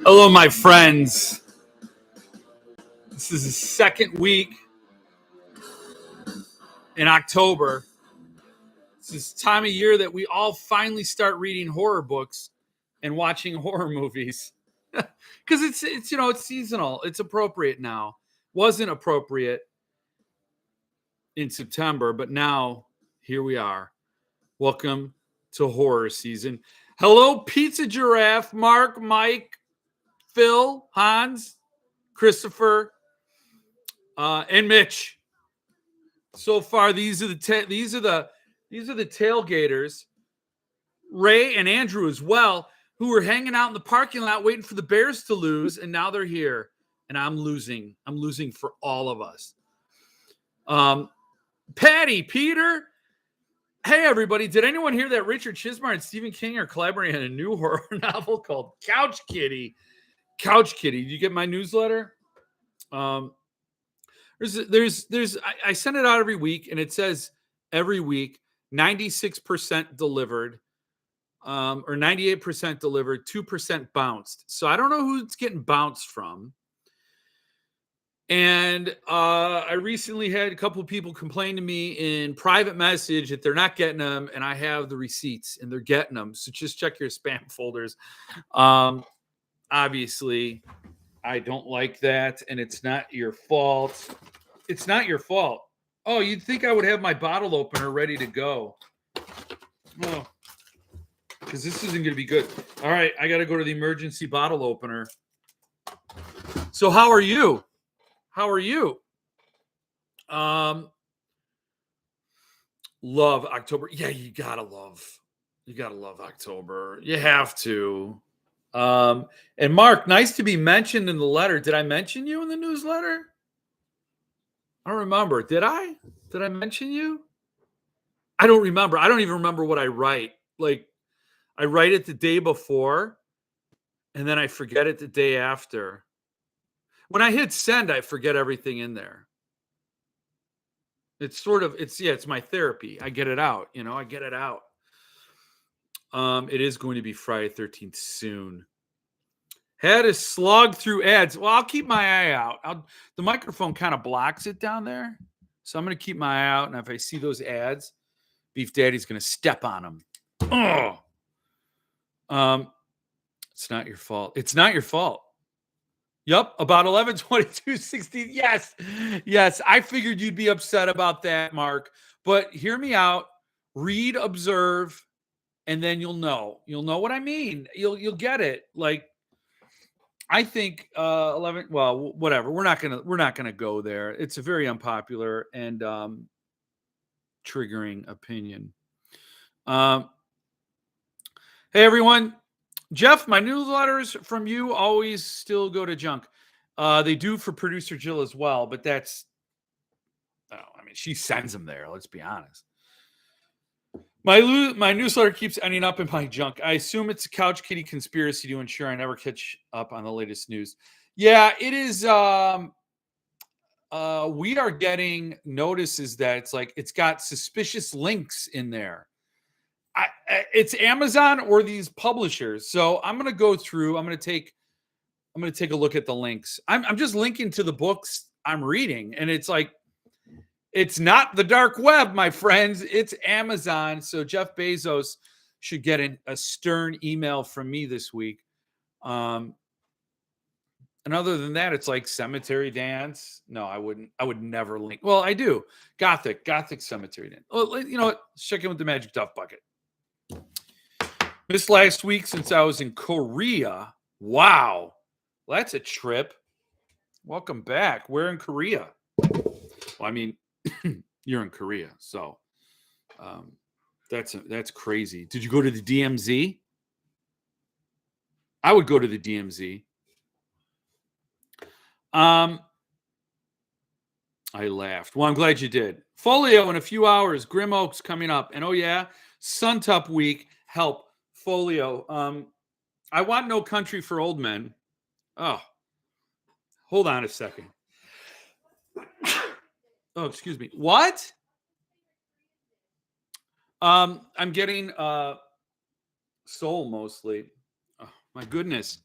Hello, my friends. This is the second week in October. This is the time of year that we all finally start reading horror books and watching horror movies. Because it's it's seasonal. It's appropriate now. Wasn't appropriate in September, but now here we are. Welcome to horror season. Hello, Pizza Giraffe, Mark, Mike, Phil, Hans, Christopher, and Mitch. So far, these are the tailgaters, Ray and Andrew as well, who were hanging out in the parking lot waiting for the Bears to lose, and now they're here, and I'm losing. I'm losing for all of us. Patty, Peter, hey everybody! Did anyone hear that Richard Chizmar and Stephen King are collaborating on a new horror novel called Couch Kitty? Couch Kitty. Did you get my newsletter? I send it out every week, and it says every week 96% delivered, or 98% delivered, 2% bounced. So I don't know who it's getting bounced from. And I recently had a couple of people complain to me in private message that they're not getting them, and I have the receipts, and they're getting them. So just check your spam folders. Obviously, I don't like that, and it's not your fault. It's not your fault. Oh, you'd think I would have my bottle opener ready to go. Oh, because this isn't going to be good. All right, I got to go to the emergency bottle opener. So how are you? How are you? Love October. Yeah, you gotta love October. You have to. And Mark, nice to be mentioned in the letter. Did I mention you in the newsletter? I don't remember. Did I? Did I mention you? I don't remember. I don't even remember what I write. Like, I write it the day before, and then I forget it the day after. When I hit send, I forget everything in there. It's my therapy. I get it out. I get it out. It is going to be Friday 13th soon. Had to slog through ads. Well, I'll keep my eye out. The microphone kind of blocks it down there. So I'm going to keep my eye out. And if I see those ads, Beef Daddy's going to step on them. Oh, it's not your fault. It's not your fault. Yep, about 11/22/16. Yes. I figured you'd be upset about that, Mark. But hear me out. Read, observe, and then you'll know. You'll know what I mean. You'll get it. Like, I think 11. Well, whatever. We're not gonna go there. It's a very unpopular and triggering opinion. Hey everyone. Jeff, my newsletters from you always still go to junk. They do for producer Jill as well, but she sends them there. Let's be honest. My newsletter keeps ending up in my junk. I assume it's a Couch Kitty conspiracy to ensure I never catch up on the latest news. Yeah, it is. We are getting notices that it's got suspicious links in there. It's Amazon or these publishers. So I'm going to go through. I'm going to take a look at the links. I'm just linking to the books I'm reading, and it's not the dark web, my friends. It's Amazon. So Jeff Bezos should get a stern email from me this week. And other than that, it's like Cemetery Dance. No, I wouldn't. I would never link. Well, I do. Gothic Cemetery Dance. Well, you know what? Let's check in with the Magic Duff Bucket. Missed last week since I was in Korea. Wow. Well, that's a trip. Welcome back. We're in Korea. Well, I mean, you're in Korea, so that's crazy. Did you go to the DMZ? I would go to the DMZ. I laughed. Well, I'm glad you did. Folio in a few hours. Grim Oaks coming up, and oh yeah, Suntup Week. Help. Folio. I want No Country for Old Men. Oh, hold on a second. Oh, excuse me. What? I'm getting Soul mostly. Oh, my goodness.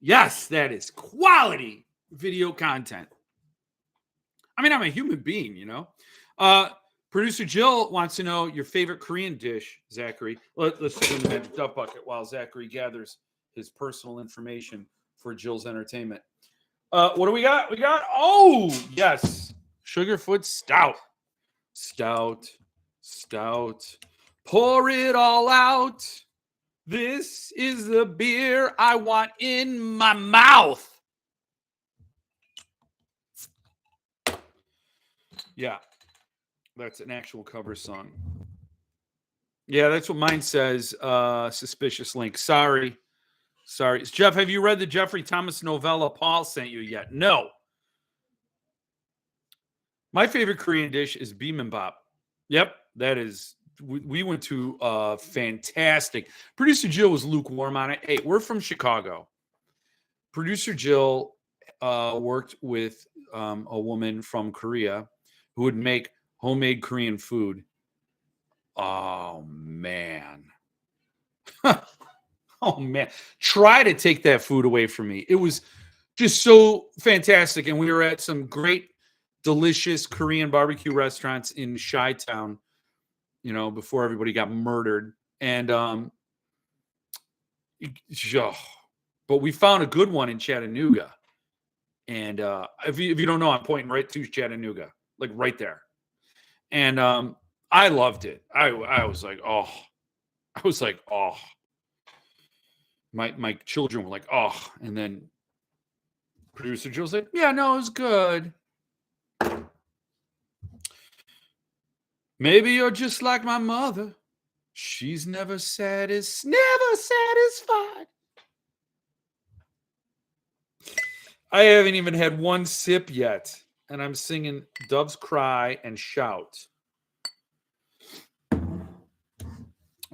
Yes, that is quality video content. I mean, I'm a human being, you know. Producer Jill wants to know your favorite Korean dish, Zachary. Let's put him in the duck bucket while Zachary gathers his personal information for Jill's entertainment. What do we got? We got, oh, yes, Sugarfoot Stout. Stout, stout. Pour it all out. This is the beer I want in my mouth. Yeah, that's an actual cover song. Yeah, that's what mine says. Suspicious link. Sorry. Jeff, have you read the Jeffrey Thomas novella Paul sent you yet? No. My favorite Korean dish is bibimbap. Yep, that is. We went to fantastic. Producer Jill was lukewarm on it. Hey, we're from Chicago. Producer Jill worked with a woman from Korea who would make homemade Korean food. Oh, man. Oh, man. Try to take that food away from me. It was just so fantastic. And we were at some great, delicious Korean barbecue restaurants in Chi-Town, you know, before everybody got murdered. And, but we found a good one in Chattanooga. And if you don't know, I'm pointing right to Chattanooga, like right there. And I loved it. I was like, oh. My children were like, oh. And then producer Jill said, yeah, no, it was good. Maybe you're just like my mother. She's never satisfied. I haven't even had one sip yet, and I'm singing Doves Cry and Shout.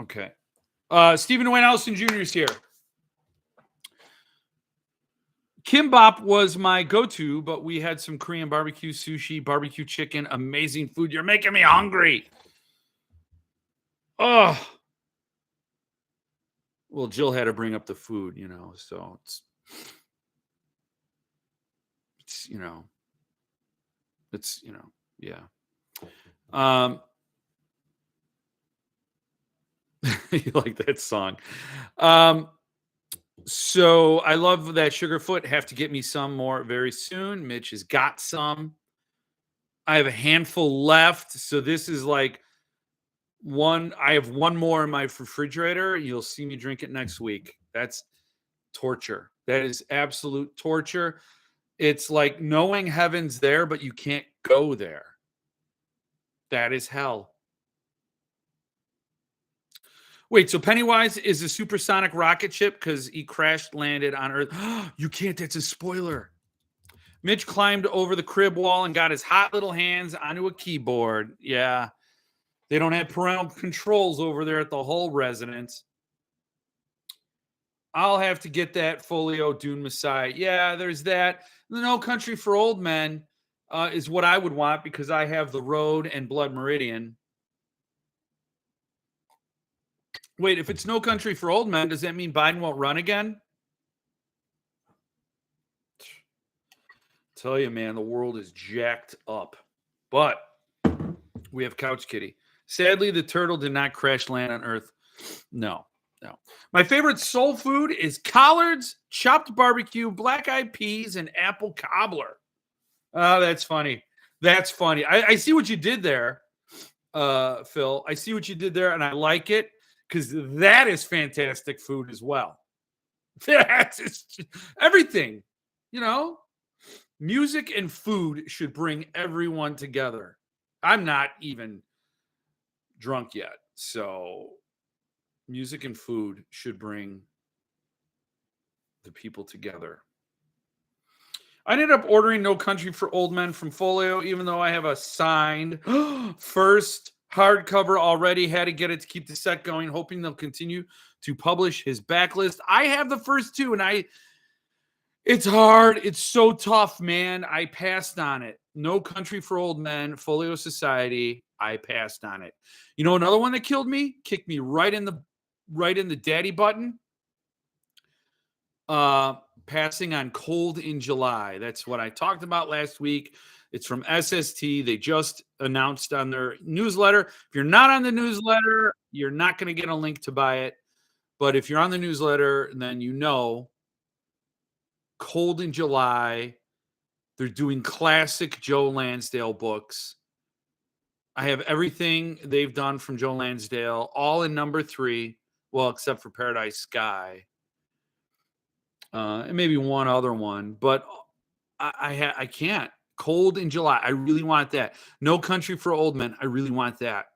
Okay. Stephen Wayne Allison Jr. is here. Kimbap was my go-to, but we had some Korean barbecue, sushi, barbecue chicken, amazing food. You're making me hungry. Oh. Well, Jill had to bring up the food, you know, so it's you know, yeah. You like that song. So I love that Sugarfoot. Have to get me some more very soon. Mitch has got some. I have a handful left. So this is like one. I have one more in my refrigerator. You'll see me drink it next week. That's torture. That is absolute torture. It's like knowing heaven's there, but you can't go there. That is hell. Wait, so Pennywise is a supersonic rocket ship because he crashed landed on Earth. You can't. That's a spoiler. Mitch climbed over the crib wall and got his hot little hands onto a keyboard. Yeah. They don't have parental controls over there at the whole residence. I'll have to get that Folio Dune Messiah. Yeah, there's that. The No Country for Old Men is what I would want because I have The Road and Blood Meridian. Wait, if it's No Country for Old Men, does that mean Biden won't run again? Tell you, man, the world is jacked up. But we have Couch Kitty. Sadly, the turtle did not crash land on Earth. No. My favorite soul food is collards, chopped barbecue, black-eyed peas, and apple cobbler. Oh, that's funny. That's funny. I see what you did there, Phil. I see what you did there, and I like it. Because that is fantastic food as well. That's everything, you know. Music and food should bring everyone together. I'm not even drunk yet, so music and food should bring the people together. I ended up ordering No Country for Old Men from Folio, even though I have a signed first hardcover already. Had to get it to keep the set going, hoping they'll continue to publish his backlist. I have the first two, and it's hard. It's so tough, man. I passed on it. No Country for Old Men, Folio Society. I passed on it. You know, another one that killed me, kicked me right in the daddy button. passing on cold in July. That's what I talked about last week. It's from SST. They just announced on their newsletter. If you're not on the newsletter, you're not going to get a link to buy it. But if you're on the newsletter, then you know cold in July. They're doing classic Joe Lansdale books. I have everything they've done from Joe Lansdale, all in number 3. Well, except for Paradise Sky. And maybe one other one. But I can't. Cold in July. I really want that. No Country for Old Men. I really want that.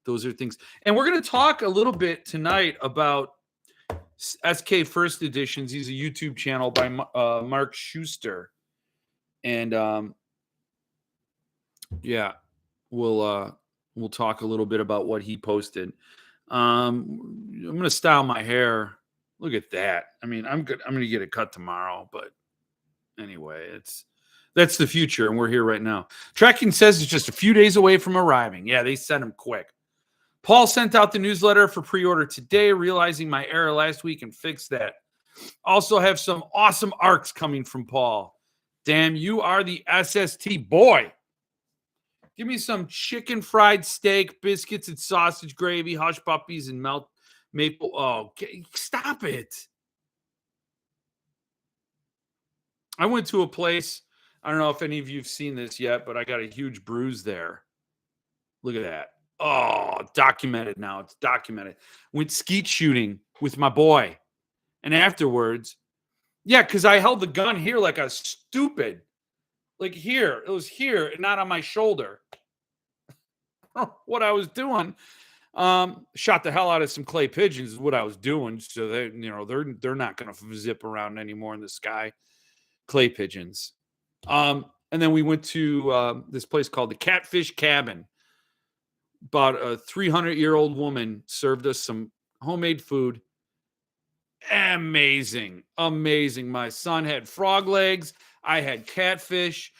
Those are things. And we're going to talk a little bit tonight about SK First Editions. He's a YouTube channel by Mark Schuster. And yeah, we'll talk a little bit about what he posted. I'm going to style my hair. Look at that. I mean, I'm good. I'm going to get it cut tomorrow, but anyway, that's the future, and we're here right now. Tracking says it's just a few days away from arriving. Yeah, they sent them quick. Paul sent out the newsletter for pre-order today, realizing my error last week and fixed that. Also have some awesome arcs coming from Paul. Damn, you are the SST boy. Give me some chicken fried steak, biscuits and sausage gravy, hush puppies, and maple. Oh, stop it. I went to a place. I don't know if any of you have seen this yet, but I got a huge bruise there. Look at that. Oh, documented now. It's documented. Went skeet shooting with my boy. And afterwards, yeah, because I held the gun here like a stupid. Like here. It was here and not on my shoulder. What I was doing. Shot the hell out of some clay pigeons is what I was doing. So they're not going to zip around anymore in the sky. Clay pigeons. And then we went to this place called the Catfish Cabin. About a 300-year-old woman served us some homemade food. Amazing. My son had frog legs. I had catfish,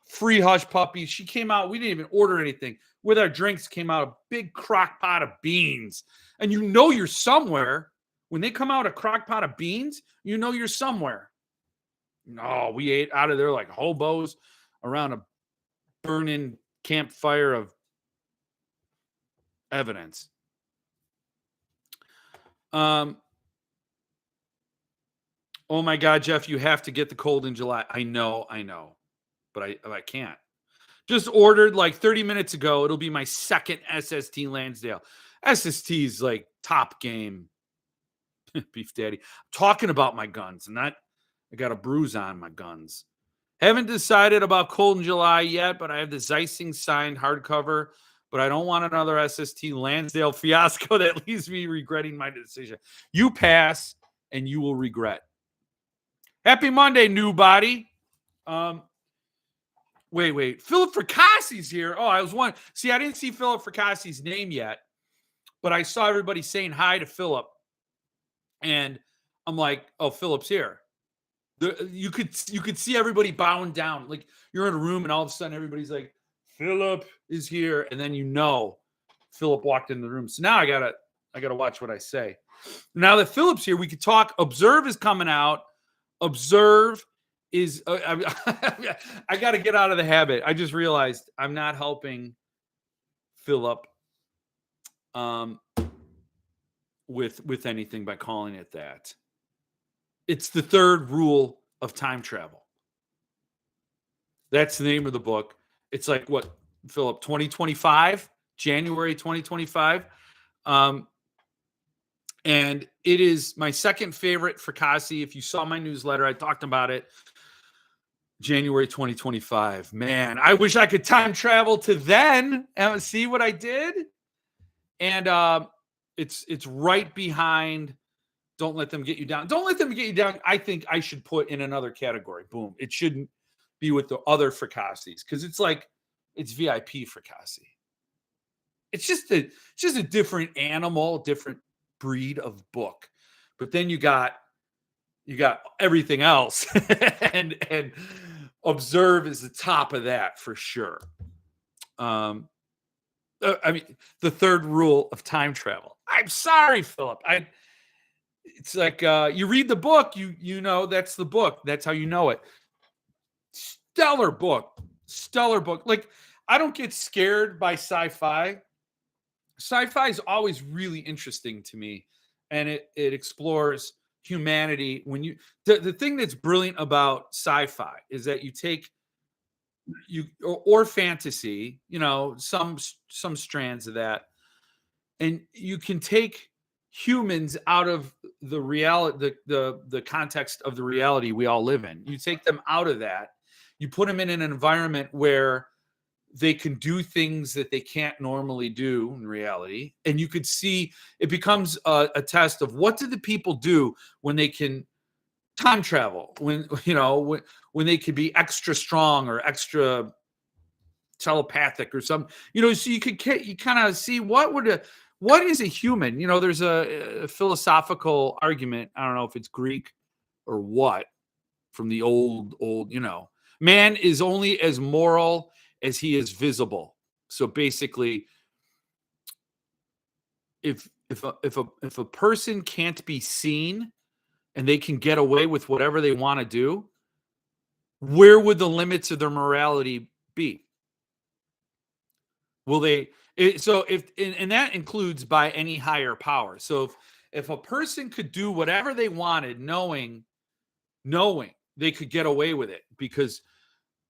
free hush puppies. She came out. We didn't even order anything. With our drinks came out a big crock pot of beans. And you know you're somewhere. When they come out a crock pot of beans, you know you're somewhere. No, we ate out of there like hobos around a burning campfire of evidence. Oh my God, Jeff, you have to get the cold in July. I know, but I can't. Just ordered like 30 minutes ago. It'll be my second SST Lansdale. SST's like top game. Beef Daddy. I'm talking about my guns, and I got a bruise on my guns. Haven't decided about cold in July yet, but I have the Zeissing signed hardcover. But I don't want another SST Lansdale fiasco that leaves me regretting my decision. You pass, and you will regret. Happy Monday, new body. Wait. Philip Fricassi's here. Oh, I was one. See, I didn't see Philip Fricassi's name yet, but I saw everybody saying hi to Philip. And I'm like, oh, Philip's here. You could see everybody bowing down. Like you're in a room and all of a sudden everybody's like, Philip is here. And then Philip walked in the room. So now I gotta watch what I say. Now that Philip's here, we could talk. Observe is coming out. Observe is I got to get out of the habit. I just realized I'm not helping Philip with anything by calling it that. It's the third rule of time travel. That's the name of the book. It's like what, Philip, 2025, January 2025. And it is my second favorite Fricassi. If you saw my newsletter, I talked about it. January 2025. Man, I wish I could time travel to then and see what I did. And it's right behind Don't Let Them Get You Down. Don't Let Them Get You Down, I think I should put in another category. Boom. It shouldn't be with the other Fricassis because it's VIP Fricassi. It's just a different animal, different breed of book. But then you got everything else. and Observe is the top of that for sure. I mean, the third rule of time travel. I'm sorry, Philip. it's like you read the book, you know that's the book. That's how you know it. Stellar book. Stellar book. Like, I don't get scared by sci-fi. Sci-fi is always really interesting to me, and it explores humanity. When you the thing that's brilliant about sci-fi is that you take you or fantasy, you know, some strands of that, and you can take humans out of the reality, the context of the reality we all live in. You take them out of that, you put them in an environment where they can do things that they can't normally do in reality, and you could see it becomes a test of what do the people do when they can time travel, when you know when they could be extra strong or extra telepathic or some, you know, so you kind of see what is a human. You know, there's a philosophical argument, I don't know if it's Greek or what, from the old, you know, man is only as moral as he is visible. So basically, if a person can't be seen and they can get away with whatever they want to do, where would the limits of their morality be? Will they? So if and that includes by any higher power. So if a person could do whatever they wanted, knowing they could get away with it because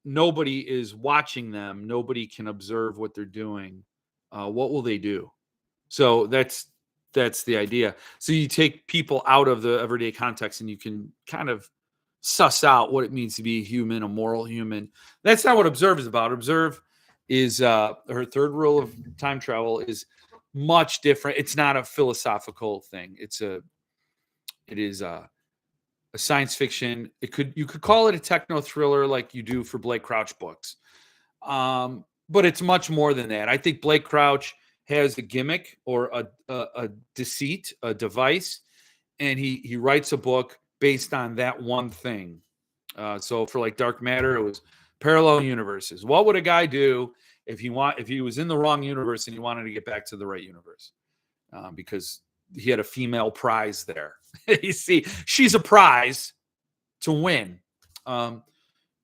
nobody is watching them, nobody can observe what they're doing. What will they do? So that's the idea. So you take people out of the everyday context, and you can kind of suss out what it means to be a human, a moral human. That's not what observe is about. Observe is her third rule of time travel is much different. It's not a philosophical thing. It is a science fiction. You could call it a techno thriller like you do for Blake Crouch books. But it's much more than that. I think Blake Crouch has a gimmick or a deceit, a device, and he writes a book based on that one thing. So for like Dark Matter, it was parallel universes. What would a guy do if he was in the wrong universe and he wanted to get back to the right universe? Because he had a female prize there. You see, she's a prize to win.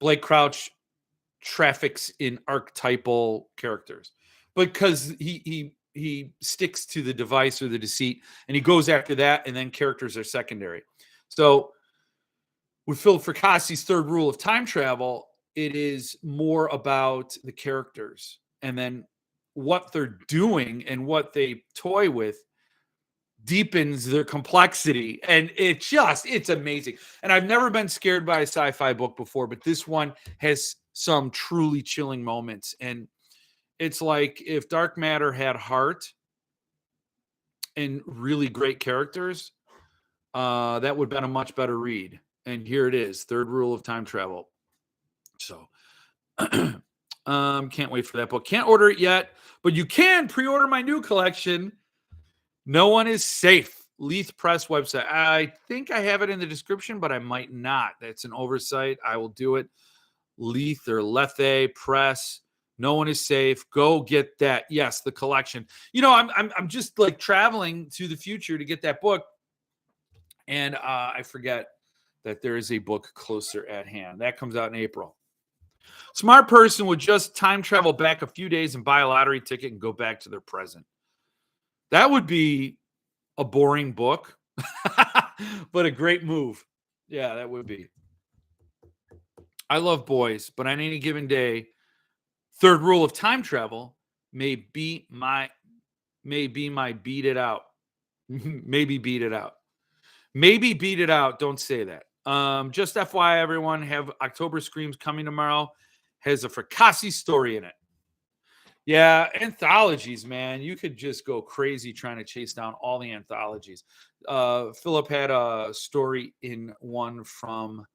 Blake Crouch traffics in archetypal characters because he sticks to the device or the deceit, and he goes after that, and then characters are secondary. So with Philip Fricassi's third rule of time travel, it is more about the characters and then what they're doing and what they toy with deepens their complexity, and it's amazing. And I've never been scared by a sci-fi book before, but this one has some truly chilling moments. And it's like if Dark Matter had heart and really great characters, that would have been a much better read. And here it is, third rule of time travel. So can't wait for that book. Can't order it yet, but you can pre-order my new collection, No One Is Safe, Leith Press website. I think I have it in the description, but I might not. That's an oversight. I will do it. Leith or Lethe Press. No One Is Safe. Go get that. Yes, the collection. You know, I'm just like traveling to the future to get that book, and I forget that there is a book closer at hand. That comes out in April. Smart person would just time travel back a few days and buy a lottery ticket and go back to their present. That would be a boring book, but a great move. Yeah, that would be. I love boys, but on any given day, third rule of time travel may be my beat it out. Maybe beat it out. Maybe beat it out. Don't say that. Just FYI, everyone, have October Screams coming tomorrow. Has a Fracassi story in it. Yeah, anthologies, man. You could just go crazy trying to chase down all the anthologies. Philip had a story in one from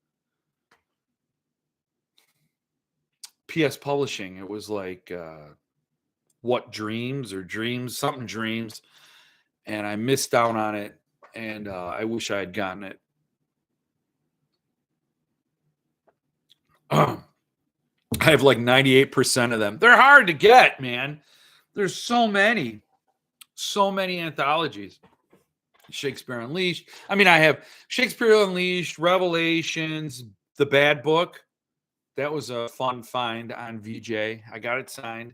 PS Publishing. It was like What Dreams or Dreams, something Dreams. And I missed out on it. And I wish I had gotten it. I have like 98% of them. They're hard to get, man. There's so many anthologies. Shakespeare Unleashed. I mean, I have Shakespeare Unleashed, Revelations, the Bad Book. That was a fun find on VJ. I got it signed.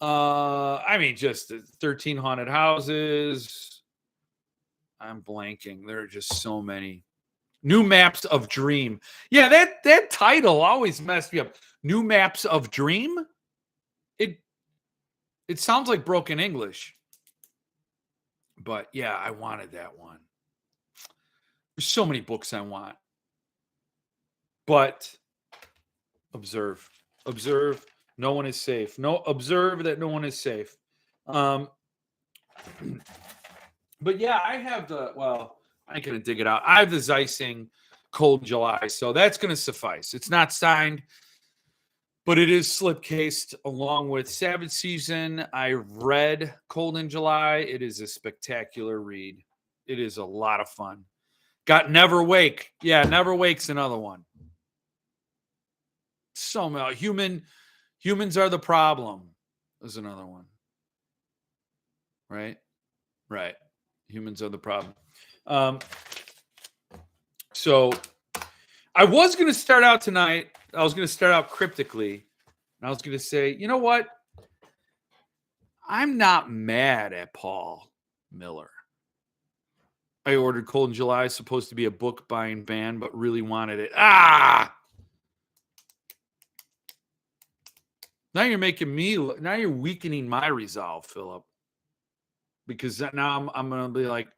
I mean, just 13 Haunted Houses. I'm blanking. There are just so many. New Maps of Dream. Yeah, that title always messed me up. New Maps of Dream. It sounds like broken English. But yeah, I wanted that one. There's so many books I want. But observe. No one is safe. Observe that no one is safe. But yeah, I have I ain't gonna dig it out. I have the Zeissing Cold July, so that's gonna suffice. It's not signed, but it is slipcased along with Savage Season. I read Cold in July. It is a spectacular read. It is a lot of fun. Got Never Wake. Yeah, Never Wake's another one. So many. Humans Are the Problem is another one. Right. Humans are the problem. So I was going to start out tonight. I was going to start out cryptically. And I was going to say, you know what? I'm not mad at Paul Miller. I ordered Cold in July, supposed to be a book buying ban, but really wanted it. Now you're now you're weakening my resolve, Philip. Because now I'm going to be like,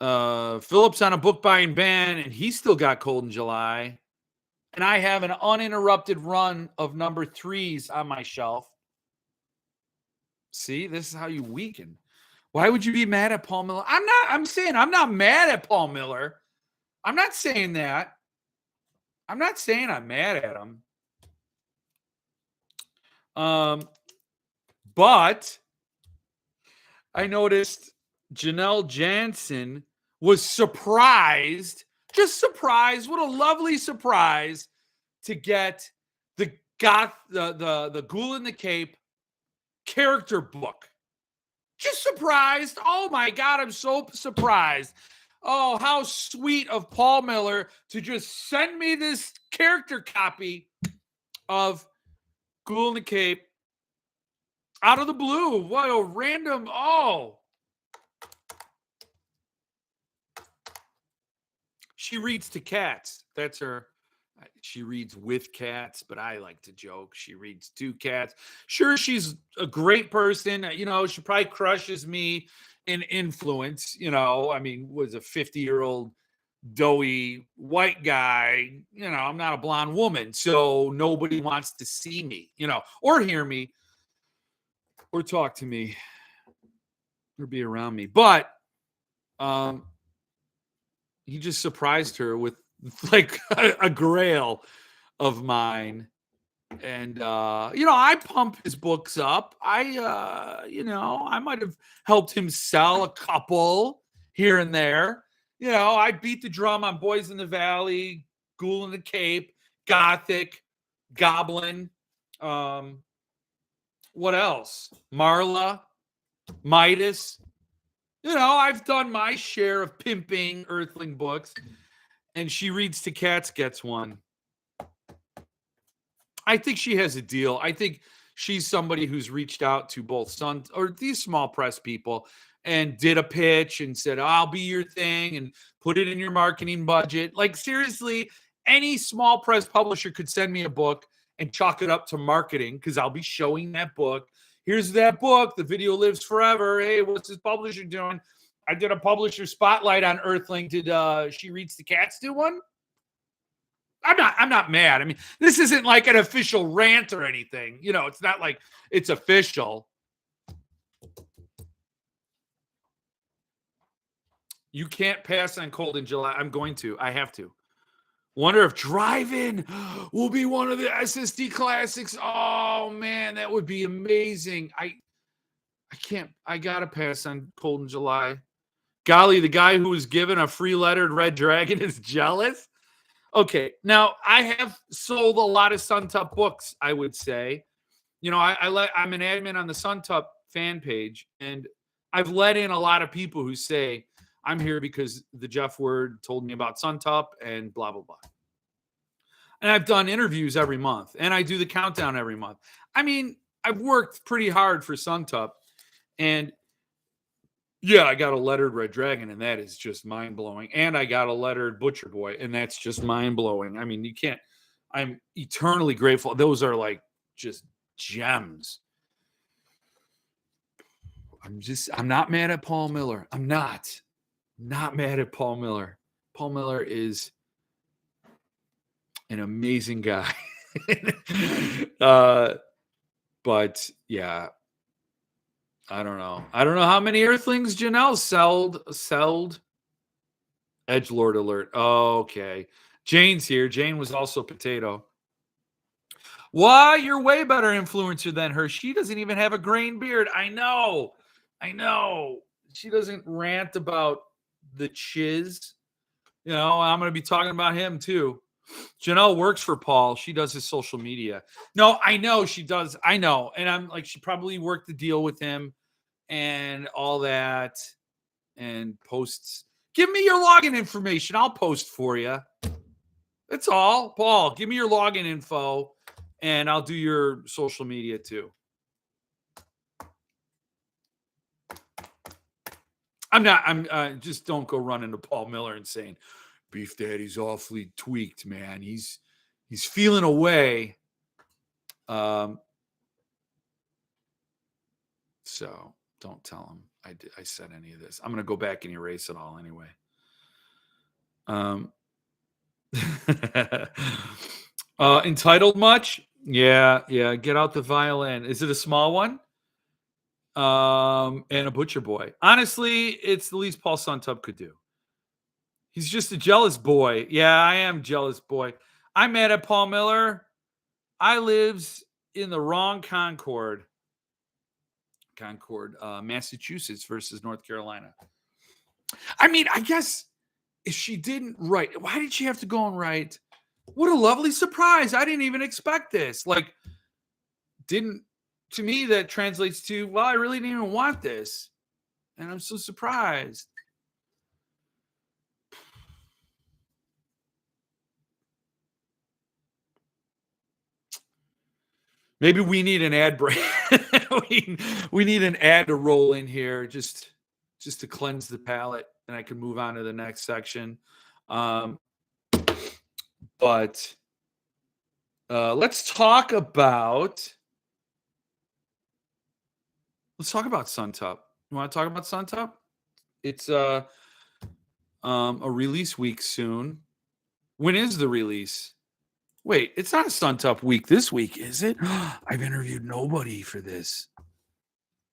Philip's on a book buying ban, and he's still got Cold in July. And I have an uninterrupted run of number 3s on my shelf. See, this is how you weaken. Why would you be mad at Paul Miller? I'm saying I'm not mad at Paul Miller. I'm not saying that. I'm not saying I'm mad at him. But I noticed Janelle Jansen was surprised, just surprised. What a lovely surprise to get the Ghoul in the Cape character book. Just surprised. Oh my God, I'm so surprised. Oh, how sweet of Paul Miller to just send me this character copy of Ghoul in the Cape out of the blue. What a random, She reads to cats. That's her. She reads with cats, but I like to joke. She reads to cats. Sure, she's a great person. You know, she probably crushes me in influence. You know, I mean, was a 50-year-old doughy white guy. You know, I'm not a blonde woman, so nobody wants to see me, you know, or hear me, or talk to me, or be around me. But he just surprised her with like a grail of mine. And I pump his books up. I might have helped him sell a couple here and there. You know, I beat the drum on Boys in the Valley, Ghoul in the Cape, Gothic, Goblin. What else? Marla, Midas. You know, I've done my share of pimping Earthling books, and She Reads to Cats gets one. I think she has a deal. I think she's somebody who's reached out to both or these small press people and did a pitch and said, I'll be your thing and put it in your marketing budget. Like, seriously, any small press publisher could send me a book and chalk it up to marketing because I'll be showing that book. Here's that book. The video lives forever. Hey, what's this publisher doing? I did a publisher spotlight on Earthling. Did She Reads to Cats do one? I'm not mad. I mean, this isn't like an official rant or anything. You know, it's not like it's official. You can't pass on Cold in July. I'm going to. I have to. Wonder if Drive-In will be one of the SSD classics. Oh, man, that would be amazing. I can't. I got to pass on Cold in July. Golly, the guy who was given a free lettered Red Dragon is jealous. Okay, now I have sold a lot of Suntup books, I would say. You know, I'm an admin on the Suntup fan page, and I've let in a lot of people who say, I'm here because the Jeff Word told me about Suntup and blah, blah, blah. And I've done interviews every month, and I do the countdown every month. I mean, I've worked pretty hard for Suntup, and yeah, I got a lettered Red Dragon, and that is just mind blowing. And I got a lettered Butcher Boy, and that's just mind blowing. I mean, you can't. I'm eternally grateful. Those are like just gems. I'm not mad at Paul Miller. I'm not mad at Paul Miller. Paul Miller is an amazing guy. But yeah, I don't know. I don't know how many Earthlings Janelle sold. Edgelord alert. Okay. Jane's here. Jane was also potato. Why? You're way better influencer than her. She doesn't even have a grain beard. I know. She doesn't rant about the chiz. You know, I'm going to be talking about him too. Janelle works for Paul. She does his social media. No, I know she does. I know. And I'm like, she probably worked the deal with him and all that and posts. Give me your login information. I'll post for you. That's all. Paul, give me your login info and I'll do your social media too. I'm just don't go running to Paul Miller and saying, Beef Daddy's awfully tweaked, man. He's feeling away. So don't tell him I said any of this. I'm going to go back and erase it all anyway. Entitled much? Yeah. Get out the violin. Is it a small one? And a Butcher Boy. Honestly, it's the least Paul Suntub could do. He's just a jealous boy. Yeah, I am jealous boy. I'm mad at Paul Miller. I lives in the wrong Concord, Massachusetts versus North Carolina. I mean, I guess if she didn't write, why did she have to go and write? What a lovely surprise. I didn't even expect this. Like, to me, that translates to, well, I really didn't even want this. And I'm so surprised. Maybe we need an ad break. we need an ad to roll in here just to cleanse the palate, and I can move on to the next section. But let's talk about Suntup. You want to talk about Suntup? It's a release week soon. When is the release? Wait, it's not a Suntup week this week, is it? I've interviewed nobody for this.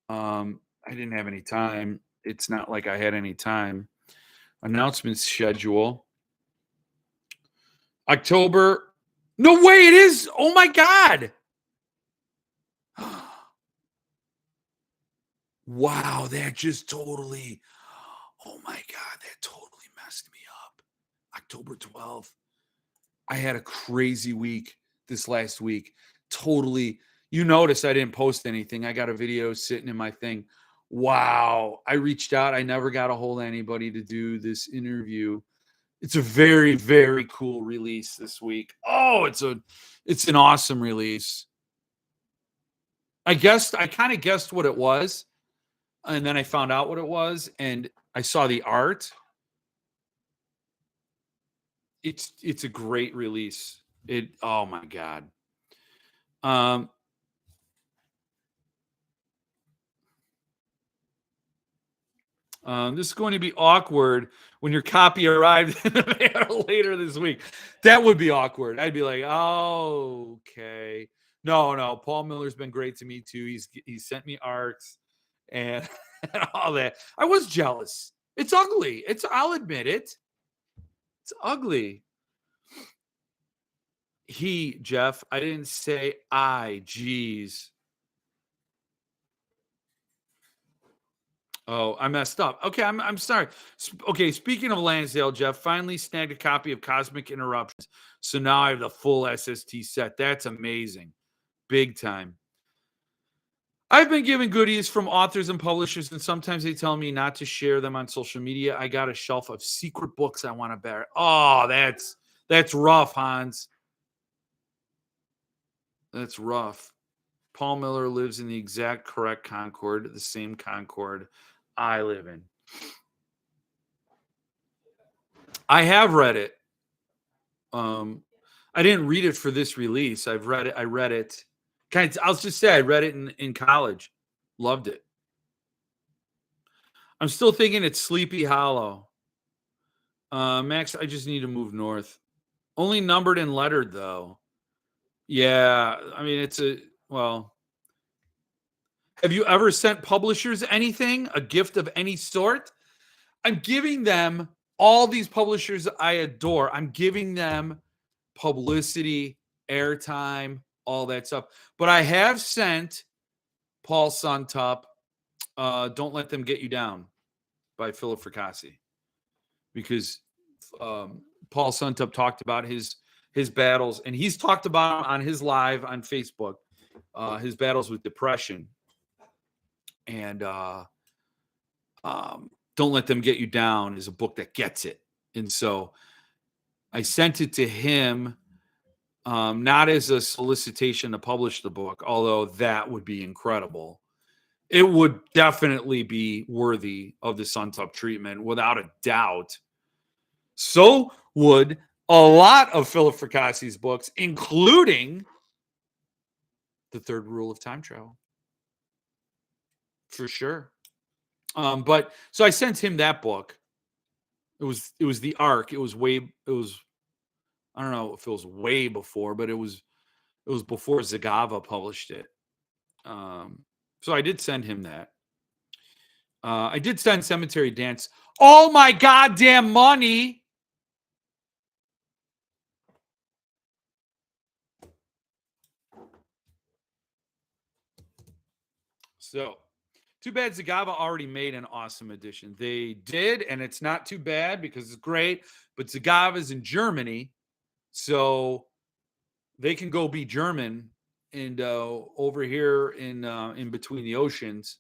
I didn't have any time. It's not like I had any time. Announcement schedule. October. No way, it is. Oh my God. Wow, that just totally. Oh my God, that totally messed me up. October 12th. I had a crazy week this last week. Totally. You noticed I didn't post anything. I got a video sitting in my thing. Wow. I reached out. I never got a hold of anybody to do this interview. It's a very, very cool release this week. Oh, it's an awesome release. I kind of guessed what it was. And then I found out what it was. And I saw the art. It's a great release. Oh my God. This is going to be awkward when your copy arrives in the mail later this week. That would be awkward. I'd be like, oh, okay. No. Paul Miller's been great to me too. He's sent me arts and, and all that. I was jealous. It's ugly. I'll admit it. It's ugly. Jeff. I didn't say I. Geez. Oh, I messed up. Okay, I'm sorry. Okay, speaking of Lansdale, Jeff finally snagged a copy of Cosmic Interruptions. So now I have the full SST set. That's amazing. Big time. I've been given goodies from authors and publishers, and sometimes they tell me not to share them on social media. I got a shelf of secret books I want to bear. Oh, that's rough, Hans. That's rough. Paul Miller lives in the exact correct Concord, the same Concord I live in. I have read it. I didn't read it for this release. I've read it. I read it. I'll just say I read it in college. Loved it. I'm still thinking it's Sleepy Hollow. Max, I just need to move north. Only numbered and lettered though. Yeah, I mean well. Have you ever sent publishers anything, a gift of any sort? I'm giving them all these publishers I adore. I'm giving them publicity, airtime, all that stuff. But I have sent Paul Suntop, Don't Let Them Get You Down by Philip Fracassi, because Paul Suntop talked about his battles, and he's talked about on his live on Facebook, his battles with depression. And Don't Let Them Get You Down is a book that gets it. And so I sent it to him, not as a solicitation to publish the book, although that would be incredible. It would definitely be worthy of the Suntop treatment, without a doubt. So would a lot of Philip Fracassi's books, including The Third Rule of Time Travel. For sure. But so I sent him that book. It was The Ark. It was I don't know if it was way before, but it was before Zagava published it. So I did send him that. I did send Cemetery Dance all my goddamn money. So too bad Zagava already made an awesome edition. They did, and it's not too bad because it's great. But Zagava's in Germany, so they can go be German. And over here in between the oceans,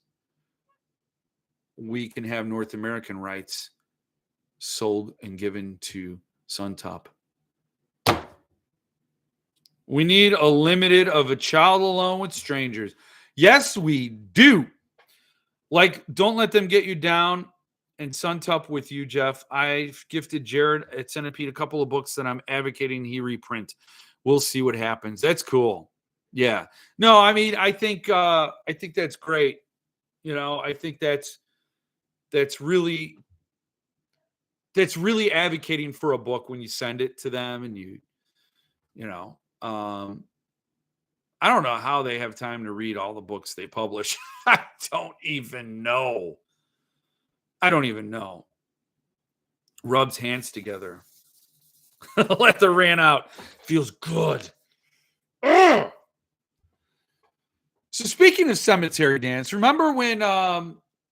we can have North American rights sold and given to Suntop. We need a limited of A Child Alone with Strangers. Yes, we do. Like, Don't Let Them Get You Down and Suntop with you, Jeff. I've gifted Jared at Centipede a couple of books that I'm advocating he reprint. We'll see what happens. That's cool. Yeah. No, I mean, I think that's great. You know, I think that's really advocating for a book when you send it to them, and you know, I don't know how they have time to read all the books they publish. I don't even know. Rubs hands together. Let the rant out. Feels good. Ugh. So speaking of Cemetery Dance, remember when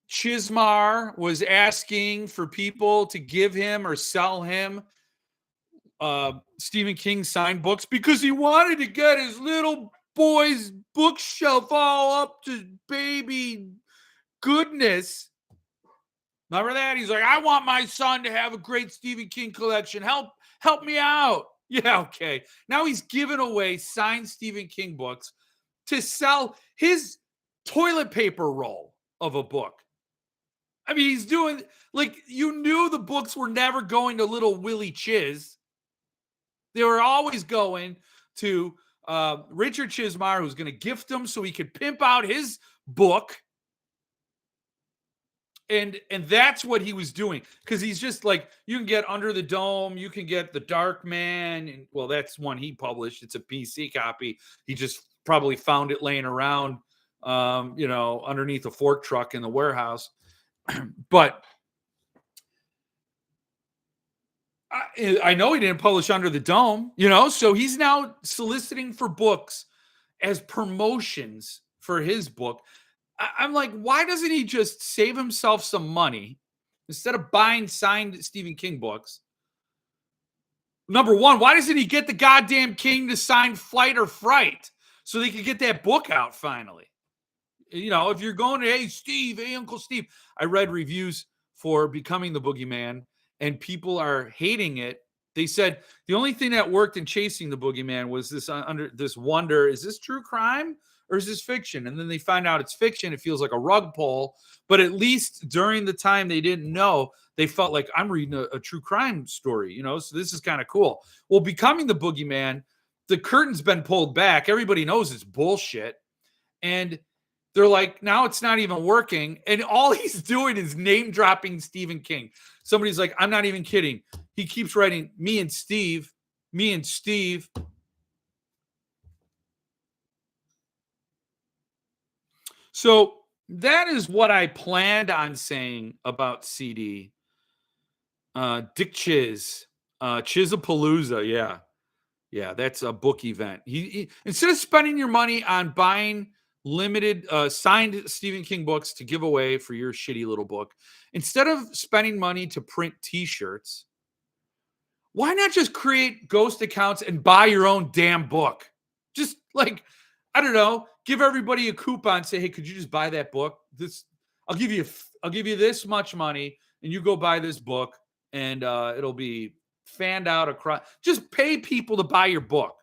Chismar was asking for people to give him or sell him Stephen King signed books because he wanted to get his little boy's bookshelf all up to baby goodness? Remember that? He's like, I want my son to have a great Stephen King collection. Help me out. Yeah, okay. Now he's giving away signed Stephen King books to sell his toilet paper roll of a book. I mean, he's doing, like, you knew the books were never going to little Willie Chiz. They were always going to Richard Chismar, who's going to gift them so he could pimp out his book. And that's what he was doing, because he's just like, you can get Under the Dome, you can get The Dark Man, and well, that's one he published. It's a PC copy. He just probably found it laying around, underneath a fork truck in the warehouse. But I know he didn't publish Under the Dome, so he's now soliciting for books as promotions for his book. I'm like, why doesn't he just save himself some money instead of buying signed Stephen King books? Number one, why doesn't he get the goddamn King to sign Flight or Fright so they could get that book out finally? If you're going to, hey, Steve, hey, Uncle Steve, I read reviews for Becoming the Boogeyman, and people are hating it. They said the only thing that worked in Chasing the Boogeyman was this under this wonder: is this true crime or is this fiction? And then they find out it's fiction. It feels like a rug pull, but at least during the time they didn't know, they felt like I'm reading a true crime story. So this is kind of cool. Well, Becoming the Boogeyman, the curtain's been pulled back. Everybody knows it's bullshit, and they're like, now it's not even working. And all he's doing is name dropping Stephen King. Somebody's like, I'm not even kidding. He keeps writing me and Steve. So that is what I planned on saying about CD. Dick Chiz, Chizapalooza. Yeah. Yeah, that's a book event. He instead of spending your money on buying limited signed Stephen King books to give away for your shitty little book, instead of spending money to print t-shirts, why not just create ghost accounts and buy your own damn book? Just like, I don't know, give everybody a coupon, say, hey, could you just buy that book? I'll give you this much money and you go buy this book, and it'll be fanned out across. Just pay people to buy your book.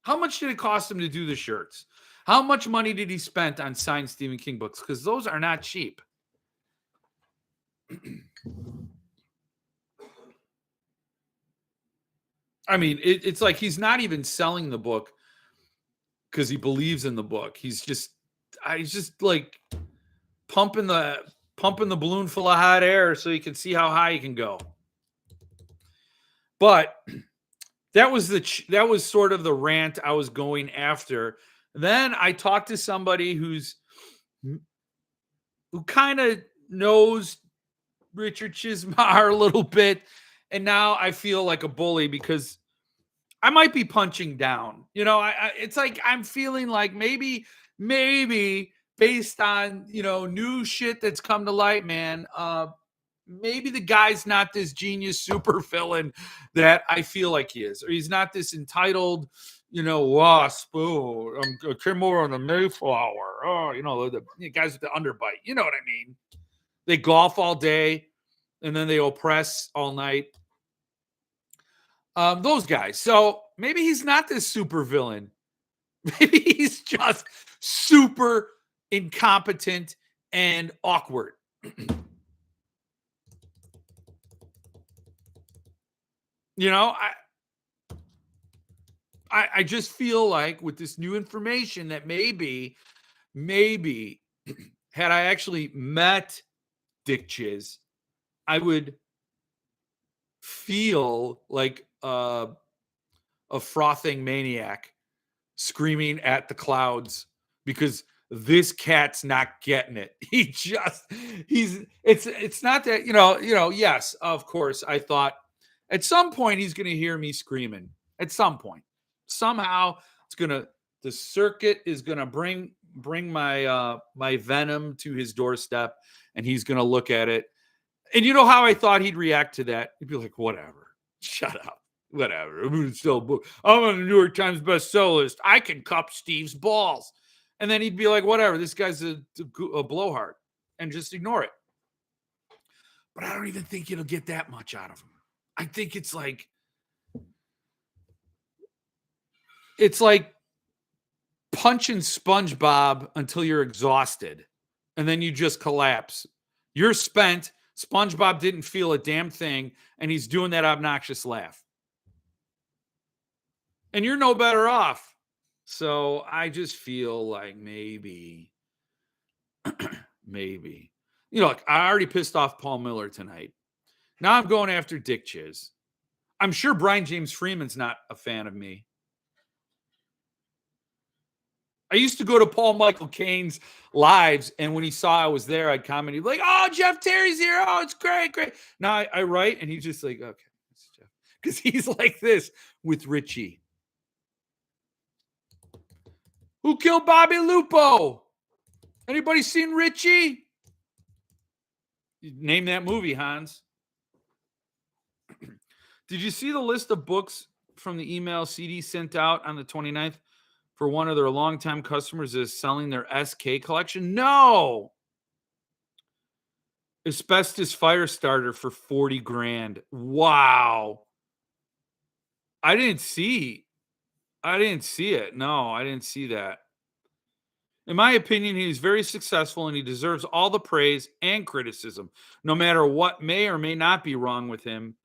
How much did it cost him to do the shirts? How much money did he spend on signed Stephen King books? Because those are not cheap. I mean, it's like he's not even selling the book because he believes in the book. He's just like pumping the balloon full of hot air so he can see how high he can go. But that was sort of the rant I was going after. Then I talked to somebody who kind of knows Richard Chismar a little bit, and now I feel like a bully because I might be punching down. It's like I'm feeling like maybe based on new shit that's come to light, man. Maybe the guy's not this genius super villain that I feel like he is, or he's not this entitled, wasp. Oh, I came over on the Mayflower. Oh, the guys with the underbite. You know what I mean? They golf all day and then they oppress all night. Those guys. So maybe he's not this super villain. Maybe he's just super incompetent and awkward. I just feel like with this new information that maybe had I actually met Dick Chiz, I would feel like a frothing maniac screaming at the clouds because this cat's not getting it. It's not that, yes, of course, I thought at some point he's going to hear me screaming. At some point, somehow the circuit is going to bring my my venom to his doorstep, and he's going to look at it. And you know how I thought he'd react to that? He'd be like, whatever, shut up, whatever. I'm on the New York Times bestseller list. I can cup Steve's balls. And then he'd be like, whatever, this guy's a blowhard, and just ignore it. But I don't even think it'll get that much out of him. I think it's like punching SpongeBob until you're exhausted, and then you just collapse. You're spent. SpongeBob didn't feel a damn thing, and he's doing that obnoxious laugh. And you're no better off. So I just feel like maybe, look, I already pissed off Paul Miller tonight. Now I'm going after Dick Chiz. I'm sure Brian James Freeman's not a fan of me. I used to go to Paul Michael Caine's lives, and when he saw I was there, I'd comment. He'd be like, oh, Jeff Terry's here. Oh, it's great. Now I write, and he's just like, okay, it's Jeff. Because he's like this with Richie. Who killed Bobby Lupo? Anybody seen Richie? Name that movie, Hans. Did you see the list of books from the email CD sent out on the 29th for one of their longtime customers is selling their SK collection. No. Asbestos fire starter for 40 grand. Wow. I didn't see it. No, I didn't see that. In my opinion, he's very successful and he deserves all the praise and criticism, no matter what may or may not be wrong with him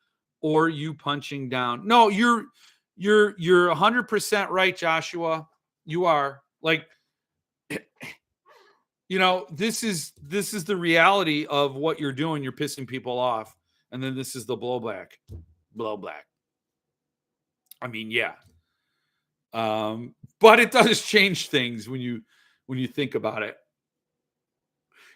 or you punching down. No, you're 100% right, Joshua. You are. Like, this is the reality of what you're doing. You're pissing people off, and then this is the blowback. I mean, yeah. But it does change things when you think about it.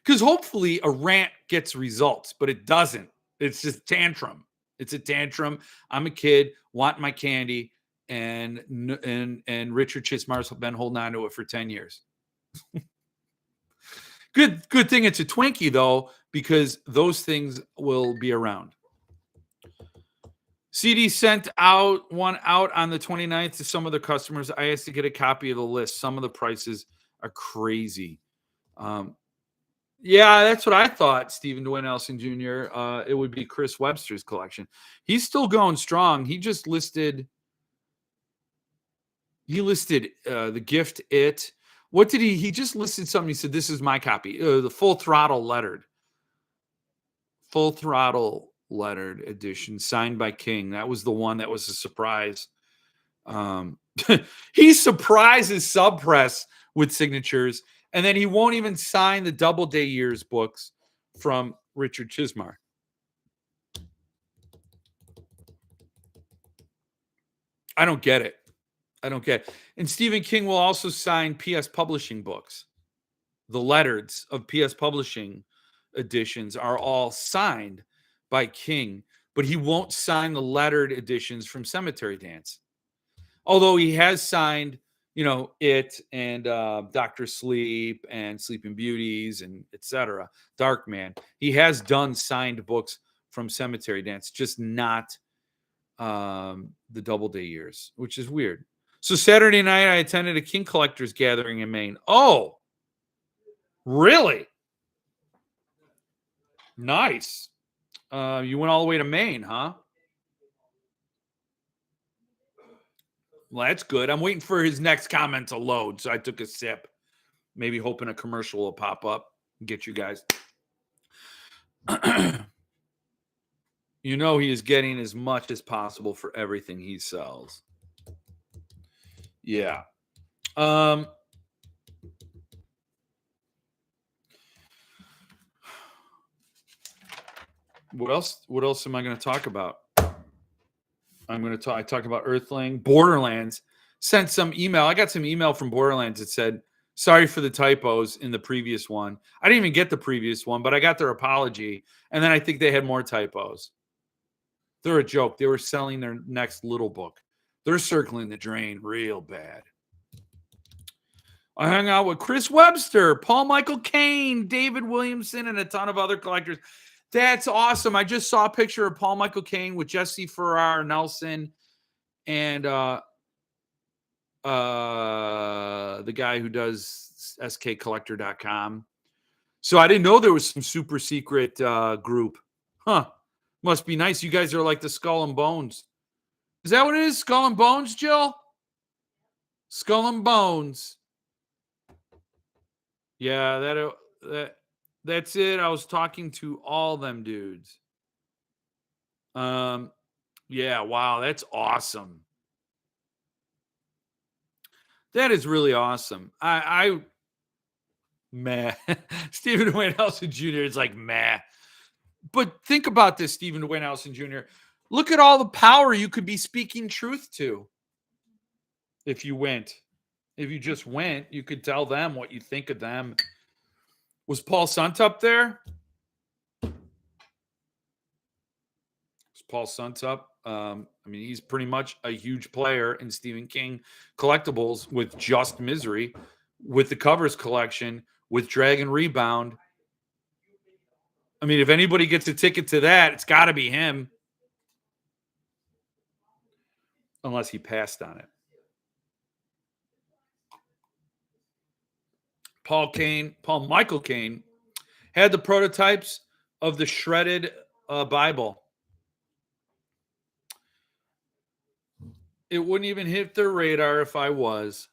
Because hopefully a rant gets results, but it doesn't. It's just tantrum. It's a tantrum. I'm a kid, want my candy, and Richard Chismar's been holding on to it for 10 years. Good thing it's a Twinkie, though, because those things will be around. CD sent one out on the 29th to some of the customers. I asked to get a copy of the list. Some of the prices are crazy. Yeah, that's what I thought, Stephen Dwayne Nelson Jr. It would be Chris Webster's collection. He's still going strong. He just listed the gift it. What did he just listed something. He said, this is my copy. The full throttle lettered edition signed by King. That was the one that was a surprise. He surprises sub press with signatures, and then he won't even sign the Doubleday Years books from Richard Chismar. I don't get it. And Stephen King will also sign PS Publishing books. The lettereds of PS Publishing editions are all signed by King, but he won't sign the lettered editions from Cemetery Dance. Although he has signed, it and Dr. Sleep and Sleeping Beauties and etc. Darkman. He has done signed books from Cemetery Dance, just not the Doubleday Years, which is weird. So Saturday night, I attended a King Collectors gathering in Maine. Oh, really? Nice. You went all the way to Maine, huh? Well, that's good. I'm waiting for his next comment to load, so I took a sip, maybe hoping a commercial will pop up and get you guys. He is getting as much as possible for everything he sells. Yeah. What else am I going to talk about? I talked about Earthling. Borderlands sent some email. I got some email from Borderlands that said, sorry for the typos in the previous one. I didn't even get the previous one, but I got their apology. And then I think they had more typos. They're a joke. They were selling their next little book. They're circling the drain real bad. I hung out with Chris Webster, Paul Michael Caine, David Williamson, and a ton of other collectors. That's awesome. I just saw a picture of Paul Michael Caine with Jesse Farrar Nelson and the guy who does skcollector.com. So I didn't know there was some super secret group. Huh. Must be nice. You guys are like the Skull and Bones. Is that what it is? Skull and Bones, Jill? Skull and Bones. Yeah, that's it. I was talking to all them dudes. Yeah, wow, that's awesome. That is really awesome. Meh. Stephen Dwayne Nelson Jr. is like meh. But think about this, Stephen Dwayne Nelson Jr. Look at all the power you could be speaking truth to. If you just went, you could tell them what you think of them. Was Paul Suntup there? Paul Suntup. He's pretty much a huge player in Stephen King collectibles with Just Misery, with the Covers collection, with Dragon Rebound. If anybody gets a ticket to that, it's got to be him. Unless he passed on it. Paul Michael Kane, had the prototypes of the shredded Bible. It wouldn't even hit their radar if I was.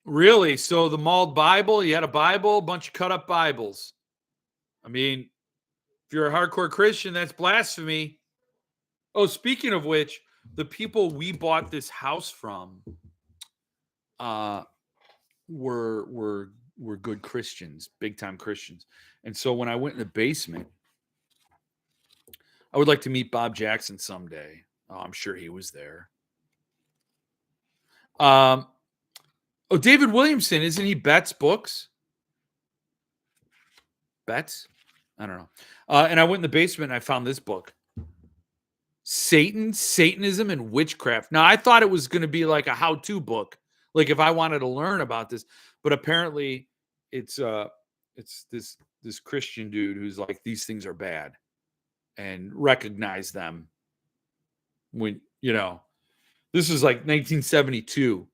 Really? So the mauled Bible, you had a Bible, a bunch of cut up Bibles. I mean, if you're a hardcore Christian, that's blasphemy. Oh, speaking of which, the people we bought this house from were good Christians, big time Christians. And so when I went in the basement, I would like to meet Bob Jackson someday. Oh, I'm sure he was there. David Williamson, isn't he Betts Books? Betts? I don't know. And I went in the basement and I found this book. Satanism, and Witchcraft. Now, I thought it was going to be like a how-to book, like if I wanted to learn about this, but apparently it's this Christian dude who's like, these things are bad and recognize them when, this is like 1972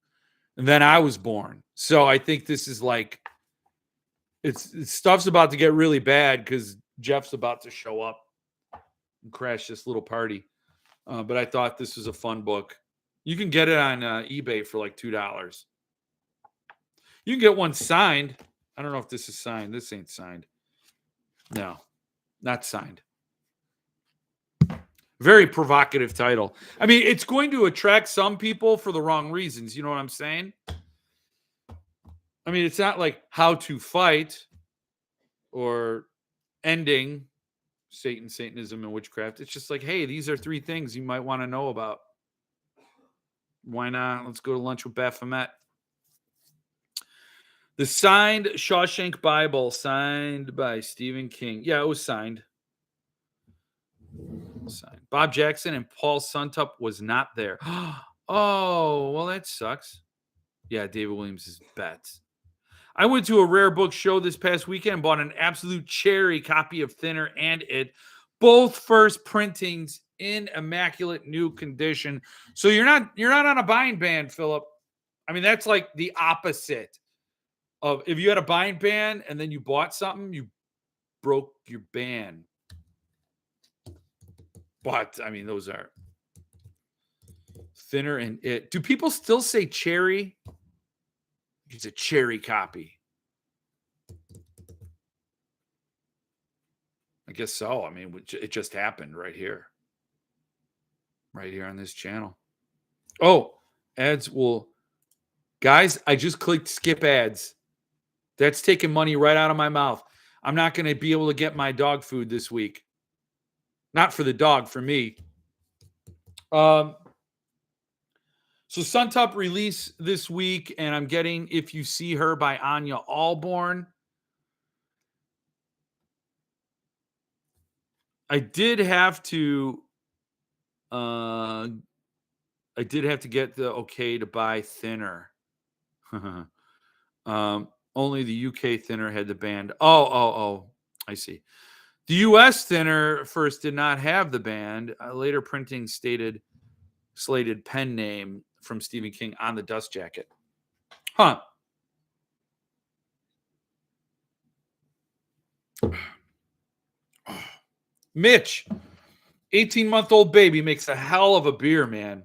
and then I was born. So I think this is like, it's stuff's about to get really bad because Jeff's about to show up and crash this little party. But I thought this was a fun book. You can get it on eBay for like $2. You can get one signed. I don't know if this is signed. This ain't signed. No, not signed. Very provocative title. I mean, it's going to attract some people for the wrong reasons. You know what I'm saying? I mean, it's not like how to fight or ending Satanism, and witchcraft. It's just like, hey, these are 3 things you might want to know about. Why not? Let's go to lunch with Baphomet. The signed Shawshank Bible, signed by Stephen King. Yeah, it was signed. Bob Jackson and Paul Suntup was not there. Oh, well, that sucks. Yeah, David Williams is Betts. I went to a rare book show this past weekend and bought an absolute cherry copy of Thinner and It, both first printings in immaculate new condition. So you're not on a buying ban, Philip. I mean, that's like the opposite of if you had a buying ban and then you bought something, you broke your ban. But I mean, those are Thinner and It. Do people still say cherry? It's a cherry copy. I guess so. I mean, it just happened right here on this channel. Oh, ads will. Guys, I just clicked skip ads. That's taking money right out of my mouth. I'm not going to be able to get my dog food this week. Not for the dog, for me. So Suntop release this week, and I'm getting If You See Her by Anya Allborn. I did have to get the okay to buy Thinner. Only the UK Thinner had the band. Oh, I see. The US Thinner first did not have the band. Later printing slated pen name from Stephen King on the dust jacket. Huh. Mitch, 18-month-old baby makes a hell of a beer, man.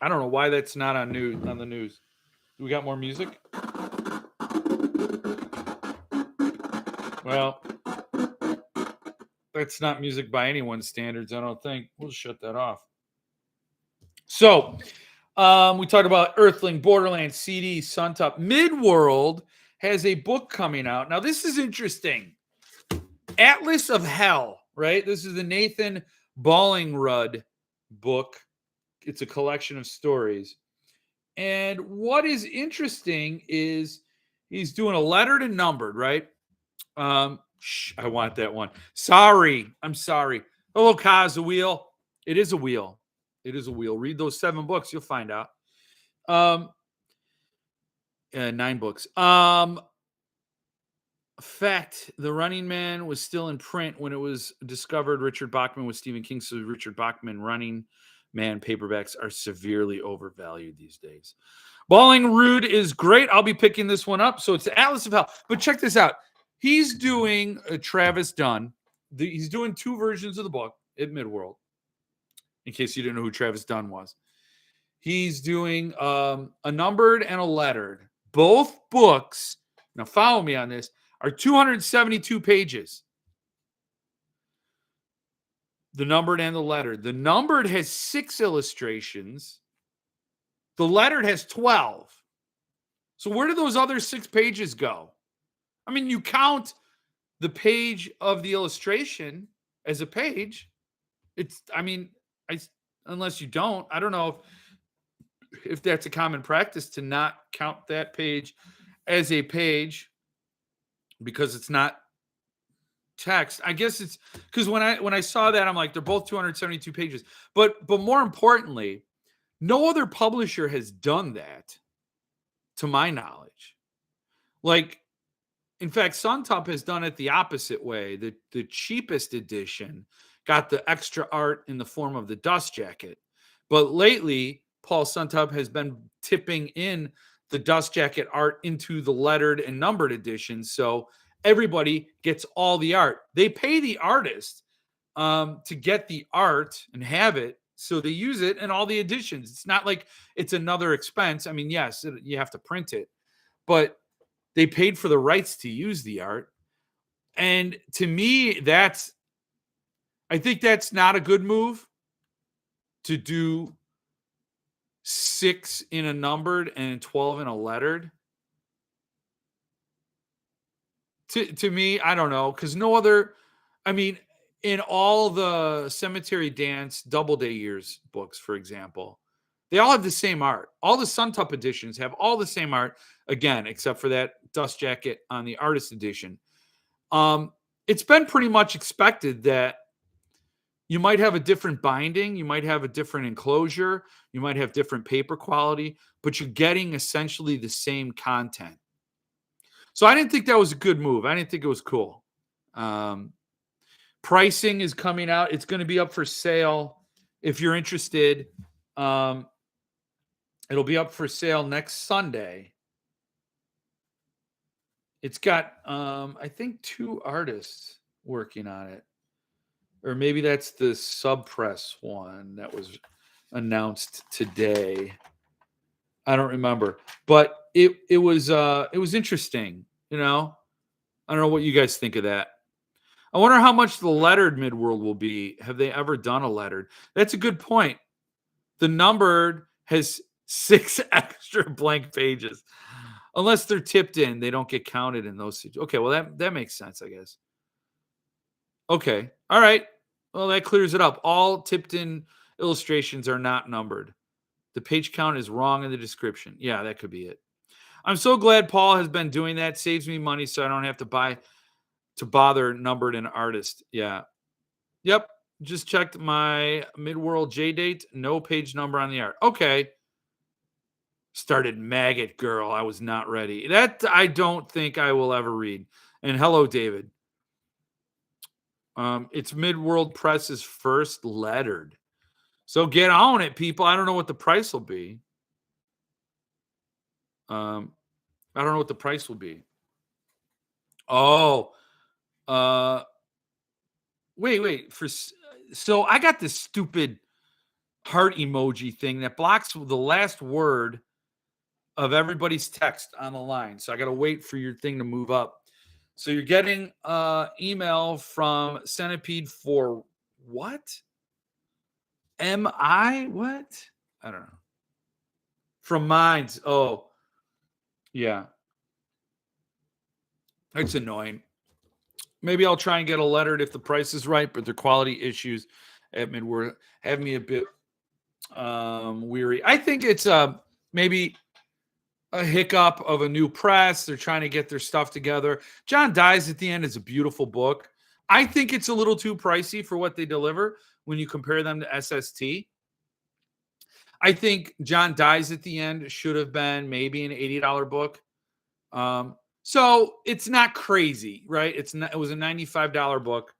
I don't know why that's not on the news. Do we got more music? Well, that's not music by anyone's standards, I don't think. We'll shut that off. So, we talked about Earthling, Borderlands, CD, Suntop. Midworld has a book coming out. Now, this is interesting. Atlas of Hell, right? This is the Nathan Ballingrud book. It's a collection of stories. And what is interesting is he's doing a lettered and numbered, right? I want that one. I'm sorry. Hello, Kaz, a wheel. It is a wheel. It is a wheel. Read those 7 books. You'll find out. 9 books. Fact, The Running Man was still in print when it was discovered Richard Bachman was Stephen King. So Richard Bachman running Man, paperbacks are severely overvalued these days. Bowling Rude is great. I'll be picking this one up. So it's the Atlas of Hell. But check this out. He's doing Travis Dunn. He's doing 2 versions of the book at Midworld, in case you didn't know who Travis Dunn was. He's doing a numbered and a lettered. Both books, now follow me on this, are 272 pages. The numbered and the lettered. The numbered has 6 illustrations. The lettered has 12. So where do those other 6 pages go? I mean, you count the page of the illustration as a page. Unless you don't, I don't know if that's a common practice to not count that page as a page because it's not text. I guess it's because when I saw that, I'm like, they're both 272 pages. But more importantly, no other publisher has done that, to my knowledge. Like, in fact, Suntop has done it the opposite way. The cheapest edition got the extra art in the form of the dust jacket. But lately, Paul Suntop has been tipping in the dust jacket art into the lettered and numbered editions. So everybody gets all the art. They pay the artist to get the art and have it. So they use it in all the editions. It's not like it's another expense. I mean, yes, you have to print it, but they paid for the rights to use the art. And to me, I think that's not a good move to do 6 in a numbered and 12 in a lettered. To me, I don't know, because no other, I mean, in all the Cemetery Dance Doubleday Years books, for example, they all have the same art. All the Suntop editions have all the same art, again, except for that dust jacket on the artist edition. It's been pretty much expected that you might have a different binding, you might have a different enclosure, you might have different paper quality, but you're getting essentially the same content. So I didn't think that was a good move. I didn't think it was cool. Pricing is coming out. It's going to be up for sale if you're interested. It'll be up for sale next Sunday. It's got, I think, 2 artists working on it. Or maybe that's the sub press one that was announced today. I don't remember, but it was interesting. I don't know what you guys think of that. I wonder how much the lettered Midworld will be. Have they ever done a lettered? That's a good point. The numbered has 6 extra blank pages. Unless they're tipped in, they don't get counted in those. Okay, well that makes sense, I guess. Okay, all right. Well, that clears it up. All tipped in illustrations are not numbered. The page count is wrong in the description. Yeah, that could be it. I'm so glad Paul has been doing that. Saves me money so I don't have to bother numbered and artist. Yeah. Yep. Just checked my Midworld J date. No page number on the art. Okay. Started Maggot Girl. I was not ready. That I don't think I will ever read. And hello, David. It's Midworld Press's first lettered. So get on it, people. I don't know what the price will be. I don't know what the price will be. Oh, wait. So I got this stupid heart emoji thing that blocks the last word of everybody's text on the line. So I got to wait for your thing to move up. So you're getting email from Centipede for what? What? I don't know. From Minds. Oh, yeah. It's annoying. Maybe I'll try and get a lettered if the price is right, but the quality issues at Midworld have me a bit weary. I think it's maybe a hiccup of a new press. They're trying to get their stuff together. John Dies at the End is a beautiful book. I think it's a little too pricey for what they deliver when you compare them to SST. I think John Dies at the End should have been maybe an $80 book. So it's not crazy, right? It was a $95 book.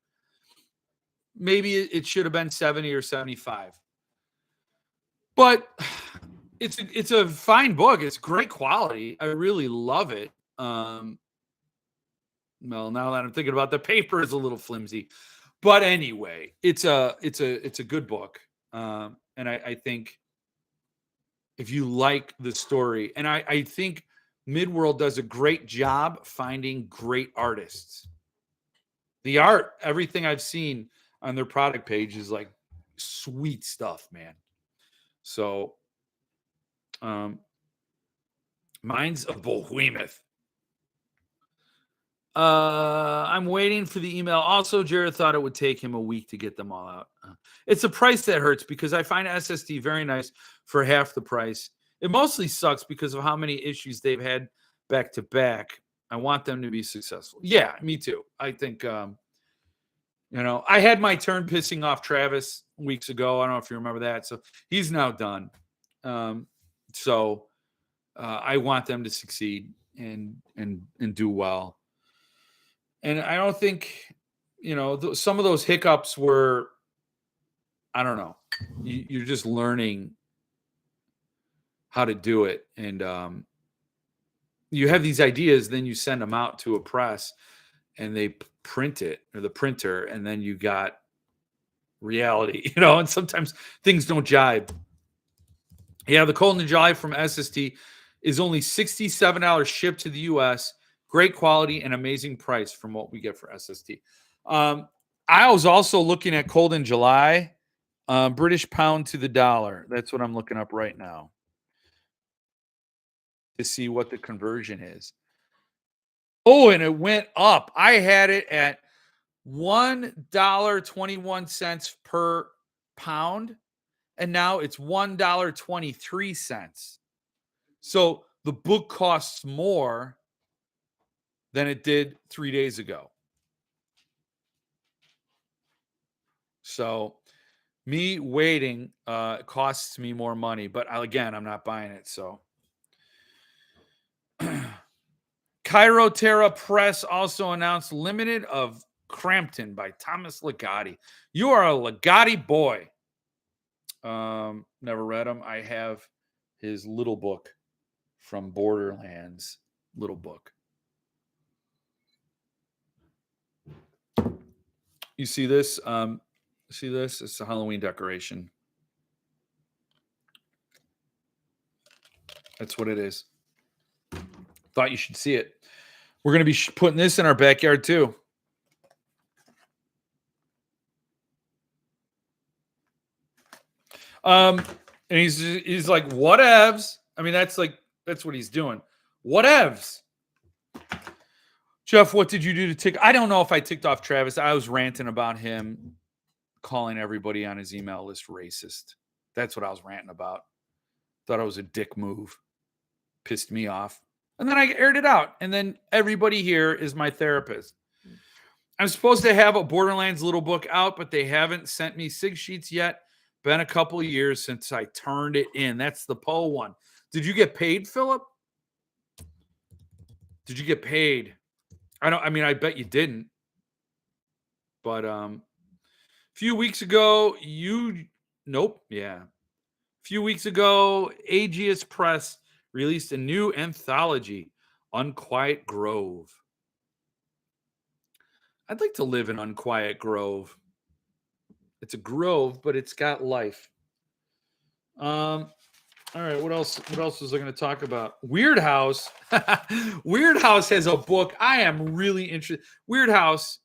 Maybe it should have been 70 or 75. But it's a fine book. It's great quality. I really love it. Um, well, now that I'm thinking about the paper is a little flimsy, but anyway, it's a good book. And I think if you like the story, and I think Midworld does a great job finding great artists. The art, everything I've seen on their product page is like sweet stuff, man. So um, mine's a behemoth. I'm waiting for the email. Also, Jared thought it would take him a week to get them all out. It's a price that hurts because I find SSD very nice for half the price. It mostly sucks because of how many issues they've had back to back. I want them to be successful. Yeah, me too. I think I had my turn pissing off Travis weeks ago. I don't know if you remember that. So he's now done. Um, so I want them to succeed and do well. And I don't think, some of those hiccups were, I don't know, you're just learning how to do it. And you have these ideas, then you send them out to a press and they print it, or the printer, and then you got reality, and sometimes things don't jibe. Yeah, the Cold and Jive from SST is only $67 shipped to the US. Great quality and amazing price from what we get for SST. I was also looking at Cold in July, British pound to the dollar. That's what I'm looking up right now to see what the conversion is. Oh, and it went up. I had it at $1.21 per pound, and now it's $1.23. So the book costs more than it did 3 days ago. So me waiting costs me more money, but again, I'm not buying it. So Cairo Terra Press also announced limited of Crampton by Thomas Ligotti. You are a Ligotti boy. Never read him. I have his little book from Borderlands, little book. You see this? See this? It's a Halloween decoration. That's what it is. Thought you should see it. We're going to be putting this in our backyard too. And he's like, whatevs. I mean, that's what he's doing. Whatevs. Jeff, what did you do to tick? I don't know if I ticked off Travis. I was ranting about him calling everybody on his email list racist. That's what I was ranting about. Thought it was a dick move. Pissed me off. And then I aired it out. And then everybody here is my therapist. I'm supposed to have a Borderlands little book out, but they haven't sent me sig sheets yet. Been a couple of years since I turned it in. That's the Poe one. Did you get paid, Philip? Did you get paid? I bet you didn't. But a few weeks ago, nope. Yeah. A few weeks ago, Aegis Press released a new anthology, Unquiet Grove. I'd like to live in Unquiet Grove. It's a grove, but it's got life. All right, what else was I going to talk about? Weird House. Weird House has a book. I am really interested. Weird House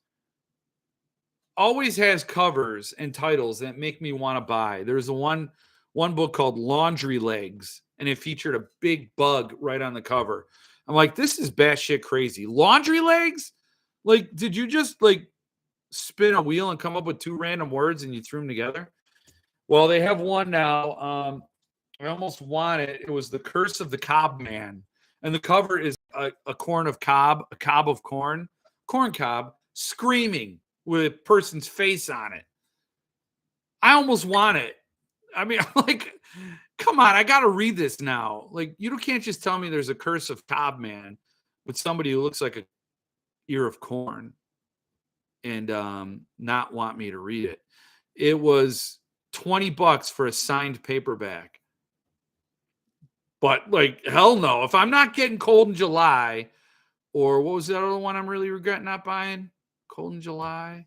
always has covers and titles that make me want to buy. There's one book called Laundry Legs, and it featured a big bug right on the cover. I'm like, this is batshit crazy. Laundry Legs? Like, did you just spin a wheel and come up with two random words and you threw them together? Well, they have one now. I almost want it. It was The Curse of the Cob Man. And the cover is a corn of cob, a cob of corn cob, screaming with a person's face on it. I almost want it. I mean, come on, I got to read this now. You can't just tell me there's a Curse of Cob Man with somebody who looks like a ear of corn and not want me to read it. It was $20 for a signed paperback. But like, hell no. If I'm not getting Cold in July, or what was the other one I'm really regretting not buying? Cold in July.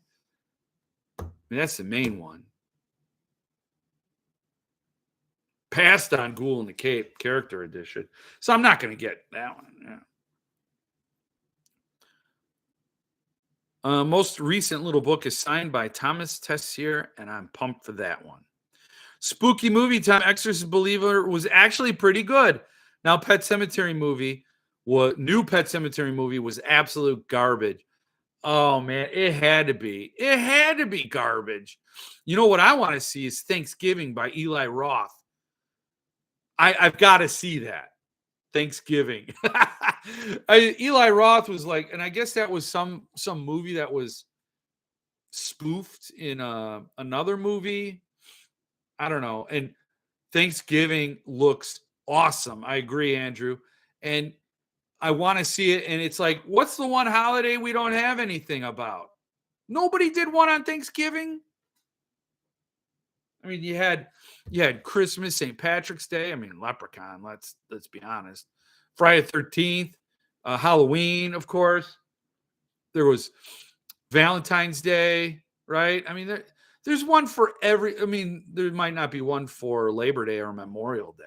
I mean, that's the main one. Passed on Ghoul in the Cape character edition. So I'm not going to get that one. Yeah. Most recent little book is signed by Thomas Tessier, and I'm pumped for that one. Spooky movie time. Exorcist Believer was actually pretty good. Now, new Pet Cemetery movie was absolute garbage. Oh man, it had to be. It had to be garbage. You know what I want to see is Thanksgiving by Eli Roth. I've got to see that. Thanksgiving. Eli Roth was like, and I guess that was some movie that was spoofed in another movie. I don't know. And Thanksgiving looks awesome. I agree, Andrew. And I want to see it. And it's like, what's the one holiday we don't have anything about? Nobody did one on Thanksgiving. I mean, you had Christmas, St. Patrick's Day. I mean, Leprechaun. Let's be honest. Friday the 13th, Halloween, of course. There was Valentine's Day, right? I mean, there's one for every. I mean, there might not be one for Labor Day or Memorial Day,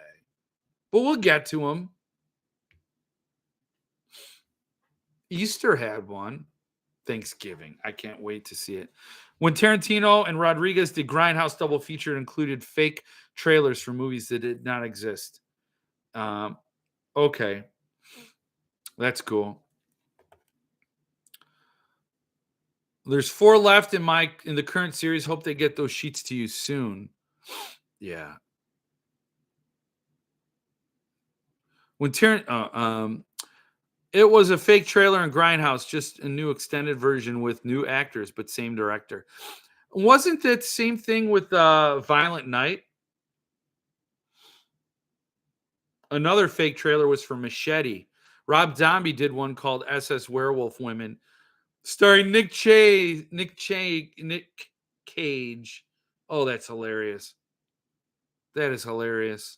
but we'll get to them. Easter had one. Thanksgiving. I can't wait to see it. When Tarantino and Rodriguez did Grindhouse double feature, it included fake trailers for movies that did not exist. Okay. That's cool. There's 4 left in the current series. Hope they get those sheets to you soon. Yeah. When it was a fake trailer in Grindhouse, just a new extended version with new actors, but same director. Wasn't that the same thing with Violent Night? Another fake trailer was for Machete. Rob Zombie did one called SS Werewolf Women, starring Nick Cage. Oh, that's hilarious. That is hilarious.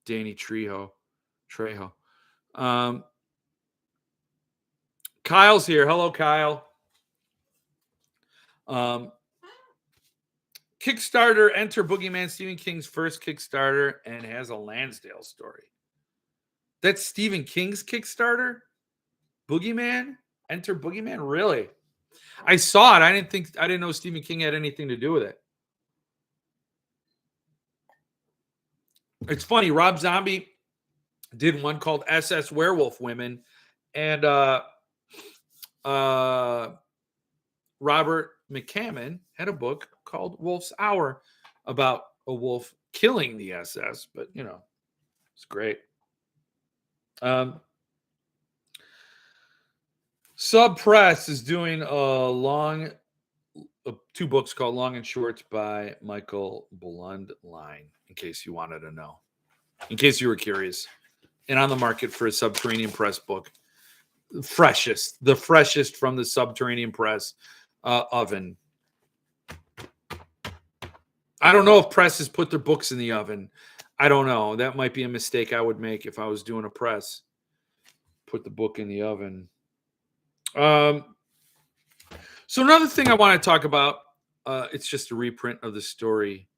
Danny Trejo. Kyle's here. Hello, Kyle. Kickstarter, enter Boogeyman, Stephen King's first Kickstarter, and has a Lansdale story. That's Stephen King's Kickstarter? Boogeyman? Enter Boogeyman? Really? I saw it. I didn't know Stephen King had anything to do with it. It's funny. Rob Zombie did one called SS Werewolf Women, and Robert McCammon had a book called Wolf's Hour about a wolf killing the SS, but it's great. Sub Press is doing two books called Long and Shorts by Michael Blundline, in case you wanted to know, in case you were curious, and on the market for a Subterranean Press book. The freshest from the Subterranean Press oven. I don't know if presses put their books in the oven. I don't know. That might be a mistake I would make if I was doing a press. Put the book in the oven. So another thing I want to talk about, it's just a reprint of the story,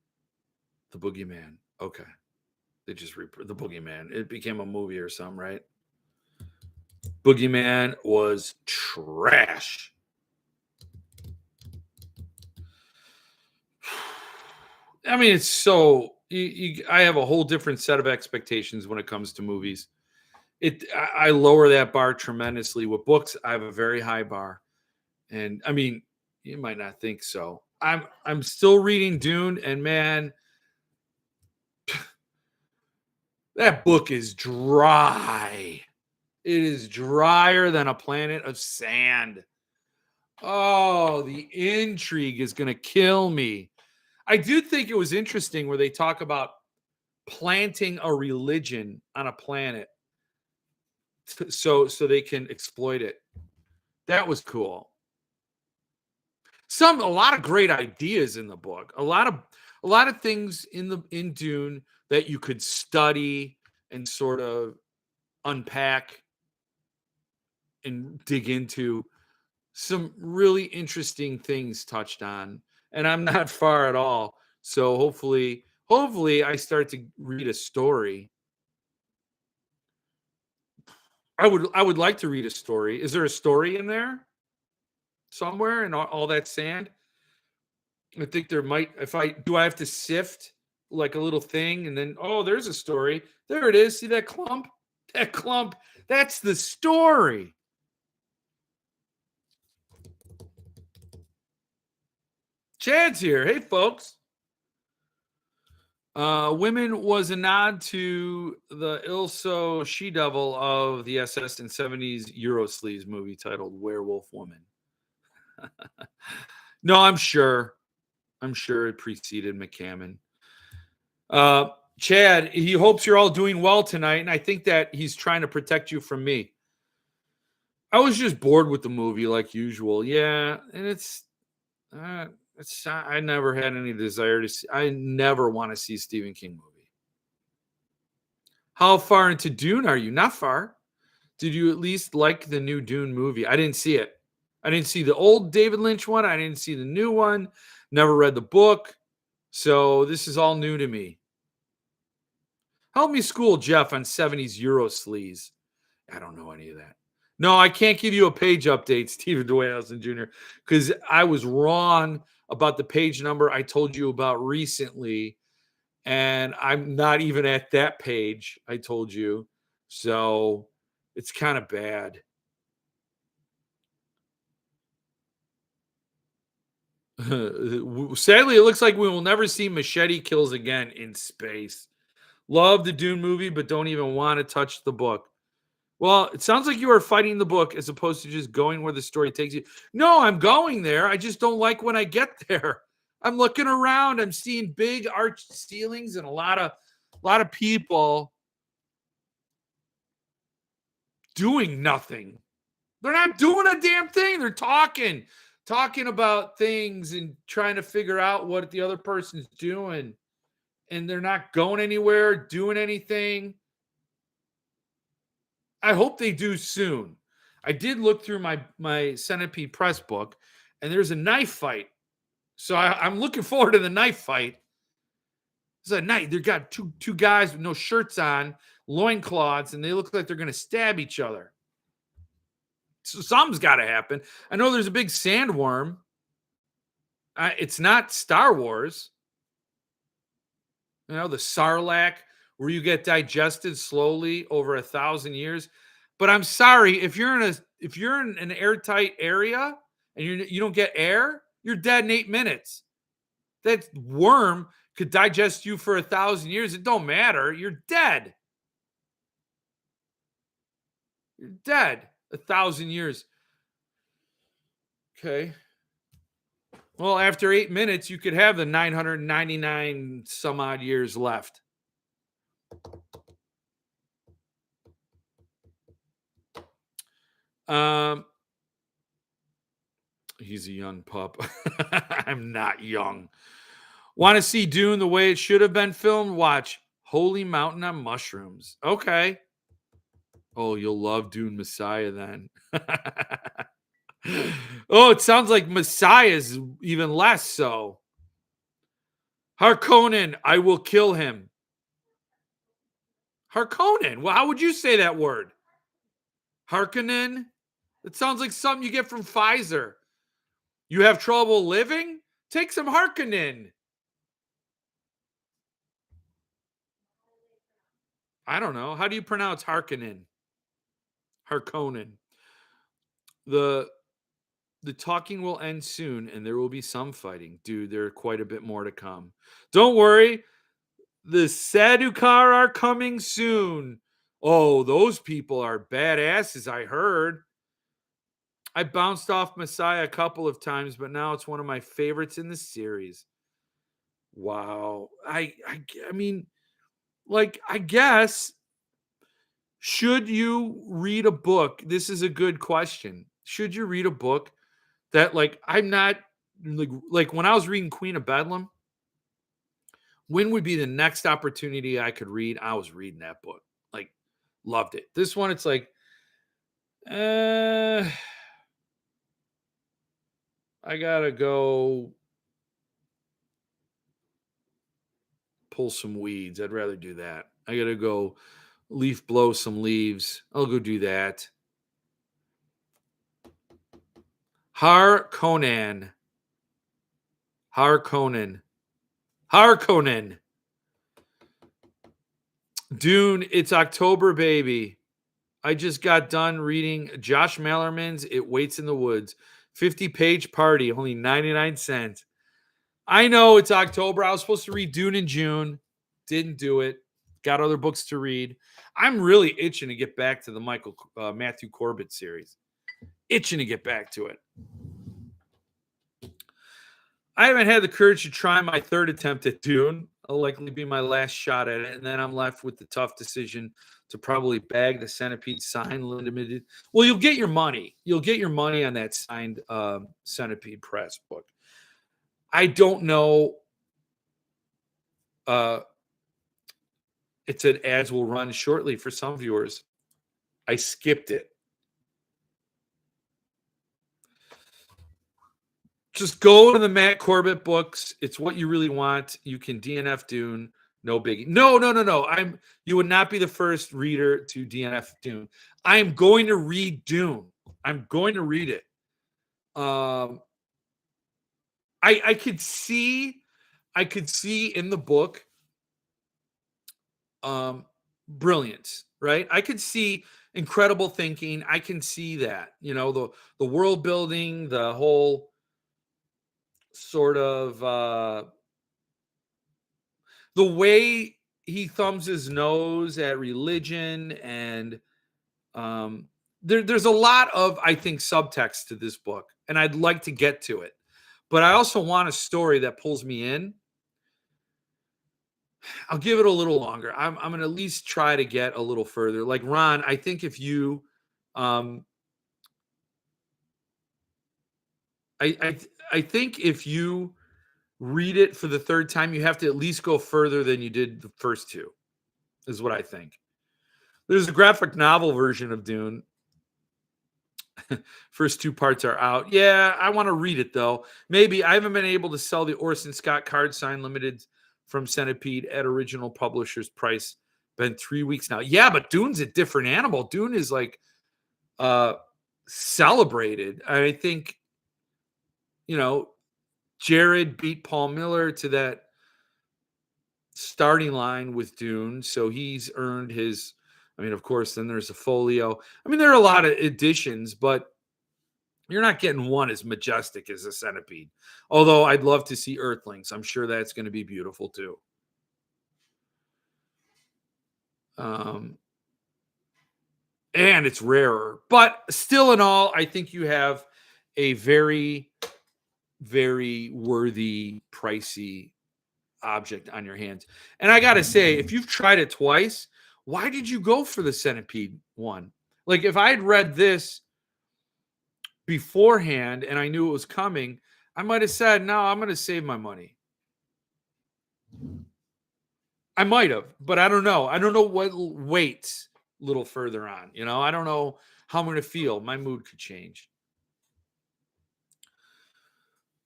The Boogeyman. Okay. They just reprint The Boogeyman. It became a movie or something, right? Boogeyman was trash. I mean, it's so I have a whole different set of expectations when it comes to movies. I lower that bar tremendously. With books, I have a very high bar, and I mean, you might not think so. I'm still reading Dune, and man, that book is dry. It is drier than a planet of sand. Oh, the intrigue is going to kill me. I do think it was interesting where they talk about planting a religion on a planet so they can exploit it. That was cool. A lot of great ideas in the book. A lot of things in Dune that you could study and sort of unpack and dig into. Some really interesting things touched on, and I'm not far at all. So hopefully I start to read a story. I would like to read a story. Is there a story in there somewhere in all that sand? I think there might. If I do, I have to sift like a little thing, and then oh, there's a story. There it is. See that clump? That clump. That's the story. Chad's here. Hey, folks. Women was a nod to the Ilso she devil of the SS and 70s Eurosleeves movie titled Werewolf Woman. No, I'm sure. I'm sure it preceded McCammon. Chad, he hopes you're all doing well tonight, and I think that he's trying to protect you from me. I was just bored with the movie like usual. Yeah, and it's I never had any desire to see. I never want to see a Stephen King movie. How far into Dune are you? Not far. Did you at least like the new Dune movie? I didn't see it. I didn't see the old David Lynch one. I didn't see the new one. Never read the book. So this is all new to me. Help me school Jeff on 70s Euro sleaze. I don't know any of that. No, I can't give you a page update, Stephen Dwayne Jr., because I was wrong about the page number I told you about recently. And I'm not even at that page I told you. So it's kind of bad. Sadly, it looks like we will never see machete kills again in space. Love the Dune movie, but don't even want to touch the book. Well, it sounds like you are fighting the book as opposed to just going where the story takes you. No, I'm going there. I just don't like when I get there. I'm looking around. I'm seeing big arched ceilings and a lot of people doing nothing. They're not doing a damn thing. They're talking about things and trying to figure out what the other person's doing. And they're not going anywhere, doing anything. I hope they do soon. I did look through my Centipede Press book, and there's a knife fight. So I'm looking forward to the knife fight. It's a knife. They've got two guys with no shirts on, loincloths, and they look like they're going to stab each other. So something's got to happen. I know there's a big sandworm. It's not Star Wars. You know, the Sarlacc, where you get digested slowly over 1,000 years. But I'm sorry, if you're in an airtight area and you don't get air, you're dead in 8 minutes. That worm could digest you for 1,000 years. It don't matter. You're dead. You're dead 1,000 years. Okay. Well, after 8 minutes, you could have the 999 some odd years left. He's a young pup. I'm not young. Want to see Dune the way it should have been filmed? Watch Holy Mountain on Mushrooms. Okay. Oh, you'll love Dune Messiah then. Oh, it sounds like Messiah's even less so. Harkonnen, I will kill him. Harkonnen. Well, how would you say that word? Harkonnen? It sounds like something you get from Pfizer. You have trouble living? Take some Harkonnen. I don't know. How do you pronounce Harkonnen? Harkonnen. The talking will end soon and there will be some fighting. Dude, there are quite a bit more to come. Don't worry. The Sadukar are coming soon. Oh, those people are badasses, I heard. I bounced off Messiah a couple of times, but now it's one of my favorites in the series. Wow. I mean, like, I guess, should you read a book? This is a good question. Should you read a book that, like, I'm not like when I was reading Queen of Bedlam, When would be the next opportunity I could read? I was reading that book. Like, loved it. This one, it's like, I gotta go pull some weeds. I'd rather do that. I gotta go leaf blow some leaves. I'll go do that. Harkonnen. Harkonnen. Harkonnen. Dune, it's October, baby. I just got done reading Josh Mallerman's It Waits in the Woods. 50-page party, only 99 cents. I know it's October. I was supposed to read Dune in June. Didn't do it. Got other books to read. I'm really itching to get back to the Matthew Corbett series. Itching to get back to it. I haven't had the courage to try my third attempt at Dune. It'll likely be my last shot at it, and then I'm left with the tough decision to probably bag the Centipede signed limited. Well, you'll get your money. You'll get your money on that signed Centipede Press book. I don't know. It said ads will run shortly for some viewers. I skipped it. Just go to the Matt Corbett books. It's what you really want. You can DNF Dune. No biggie. No. You would not be the first reader to DNF Dune. I am going to read Dune. I'm going to read it. I could see in the book brilliance, right? I could see incredible thinking. I can see that, the world building, the whole sort of the way he thumbs his nose at religion, and there's a lot of, I think, subtext to this book, and I'd like to get to it, but I also want a story that pulls me in. I'll give it a little longer. I'm going to at least try to get a little further. Like Ron, I think if you, I think if you read it for the third time, you have to at least go further than you did the first two, is what I think. There's a graphic novel version of Dune. First two parts are out. Yeah, I want to read it, though. Maybe. I haven't been able to sell the Orson Scott card sign limited from Centipede at original publisher's price. Been 3 weeks now. Yeah, but Dune's a different animal. Dune is like celebrated. I think, Jared beat Paul Miller to that starting line with Dune, so he's earned his. Of course, then there's a folio. There are a lot of editions, but you're not getting one as majestic as a Centipede. Although I'd love to see Earthlings. I'm sure that's going to be beautiful too. And it's rarer, but still in all, I think you have a very, very worthy, pricey object on your hands. And I got to say, if you've tried it twice, why did you go for the Centipede one? Like, if I had read this beforehand and I knew it was coming, I might have said, no, I'm going to save my money. I might have, but I don't know. I don't know what waits a little further on. I don't know how I'm going to feel. My mood could change.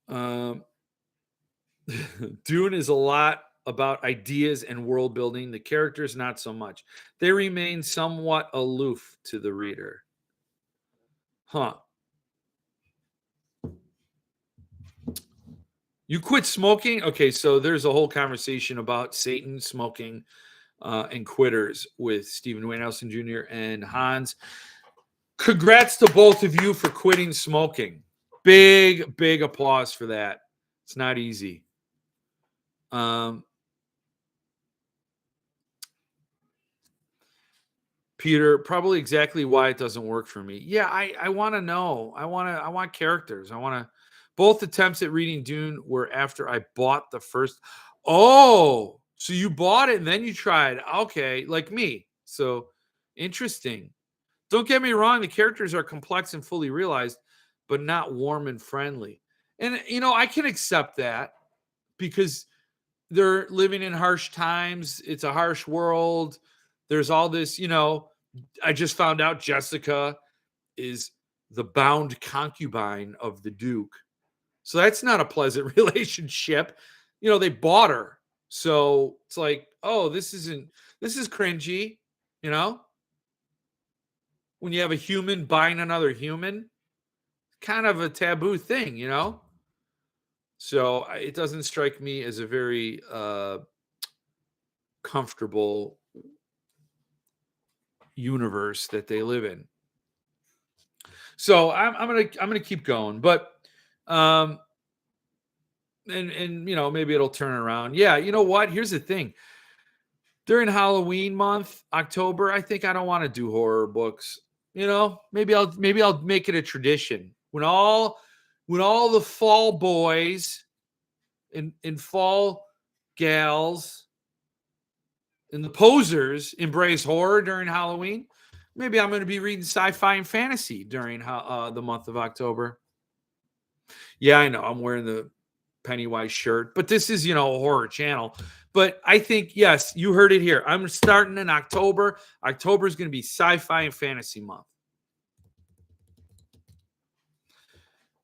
Dune is a lot about ideas and world building. The characters, not so much. They remain somewhat aloof to the reader. Huh. You quit smoking? Okay, so there's a whole conversation about Satan, smoking, and quitters with Stephen Wayne Nelson Jr. and Hans. Congrats to both of you for quitting smoking. Big, big applause for that. It's not easy. Peter, probably exactly why it doesn't work for me. Yeah, I want to know. I want characters. Both attempts at reading Dune were after I bought the first. Oh, so you bought it and then you tried. Okay, like me. So interesting. Don't get me wrong. The characters are complex and fully realized, but not warm and friendly. And, I can accept that because they're living in harsh times. It's a harsh world. There's all this, I just found out Jessica is the bound concubine of the Duke. So that's not a pleasant relationship. They bought her. So it's like, oh, this is cringy, you know? When you have a human buying another human, kind of a taboo thing, So it doesn't strike me as a very comfortable universe that they live in. So I'm gonna keep going, but and maybe it'll turn around. Yeah, you know what? Here's the thing. During Halloween month, October, I think I don't want to do horror books. Maybe I'll make it a tradition. When all the fall boys and fall gals and the posers embrace horror during Halloween, maybe I'm going to be reading sci-fi and fantasy during the month of October. Yeah, I know. I'm wearing the Pennywise shirt, but this is, a horror channel. But I think, yes, you heard it here. I'm starting in October. October is going to be sci-fi and fantasy month.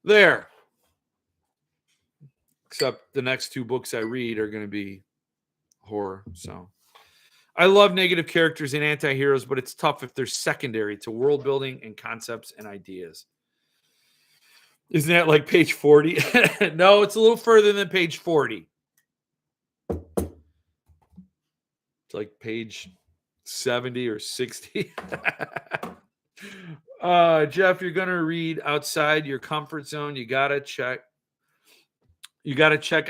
There. Except the next 2 books I read are going to be horror. So I love negative characters and anti-heroes, but it's tough if they're secondary to world building and concepts and ideas. Isn't that like page 40? No, it's a little further than page 40. It's like page 70 or 60. Jeff, you're going to read outside your comfort zone. You got to check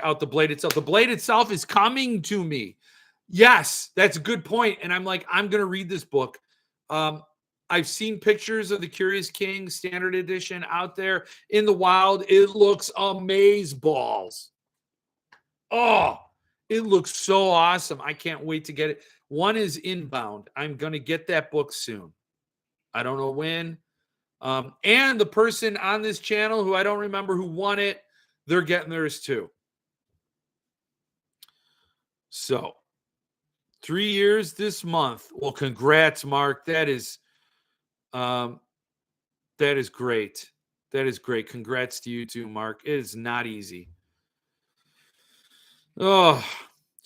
out The Blade itself. The Blade itself is coming to me. Yes, that's a good point. And I'm like, I'm going to read this book. I've seen pictures of the Curious King standard edition out there in the wild. It looks amazeballs. Oh, it looks so awesome. I can't wait to get it. One is inbound. I'm going to get that book soon. I don't know when. And the person on this channel who I don't remember who won it, they're getting theirs too. So 3 years this month. Well, congrats, Mark. That is great. That is great. Congrats to you too, Mark. It is not easy. Oh,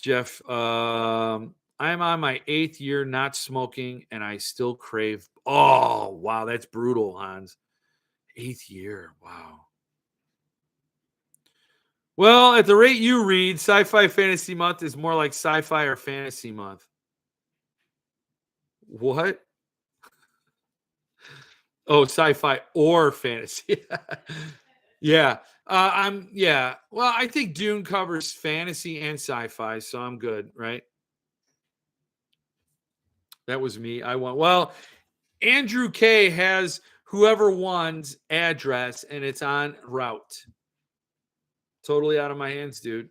Jeff, I'm on my 8th year not smoking, and I still crave. Oh, wow, that's brutal, Hans. 8th year, wow. Well, at the rate you read, Sci-Fi Fantasy Month is more like sci-fi or fantasy month. What? Oh, sci-fi or fantasy. Yeah. Well, I think Dune covers fantasy and sci-fi, so I'm good, right? That was me. I won. Well, Andrew K has whoever won's address, and it's en route. Totally out of my hands, dude.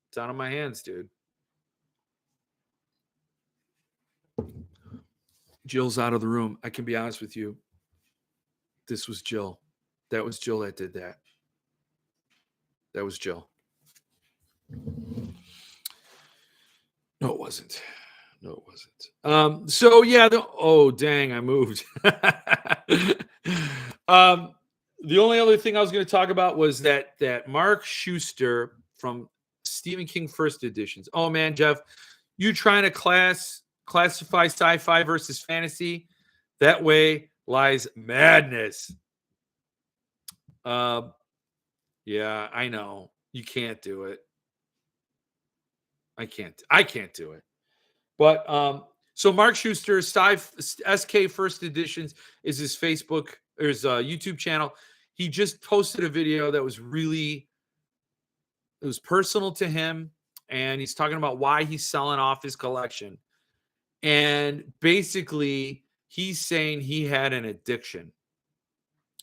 It's out of my hands, dude. Jill's out of the room. I can be honest with you. This was Jill. That was Jill that did that. That was Jill. No, it wasn't. No, it wasn't. So yeah, oh dang, I moved. The only other thing I was going to talk about was that Mark Schuster from Stephen King First Editions. Oh man, Jeff, you trying to classify sci-fi versus fantasy? That way lies madness. Yeah, I know. You can't do it. I can't do it. But so Mark Schuster, SK First Editions is his Facebook or his YouTube channel. He just posted a video that was it was personal to him, and he's talking about why he's selling off his collection. And basically, he's saying he had an addiction.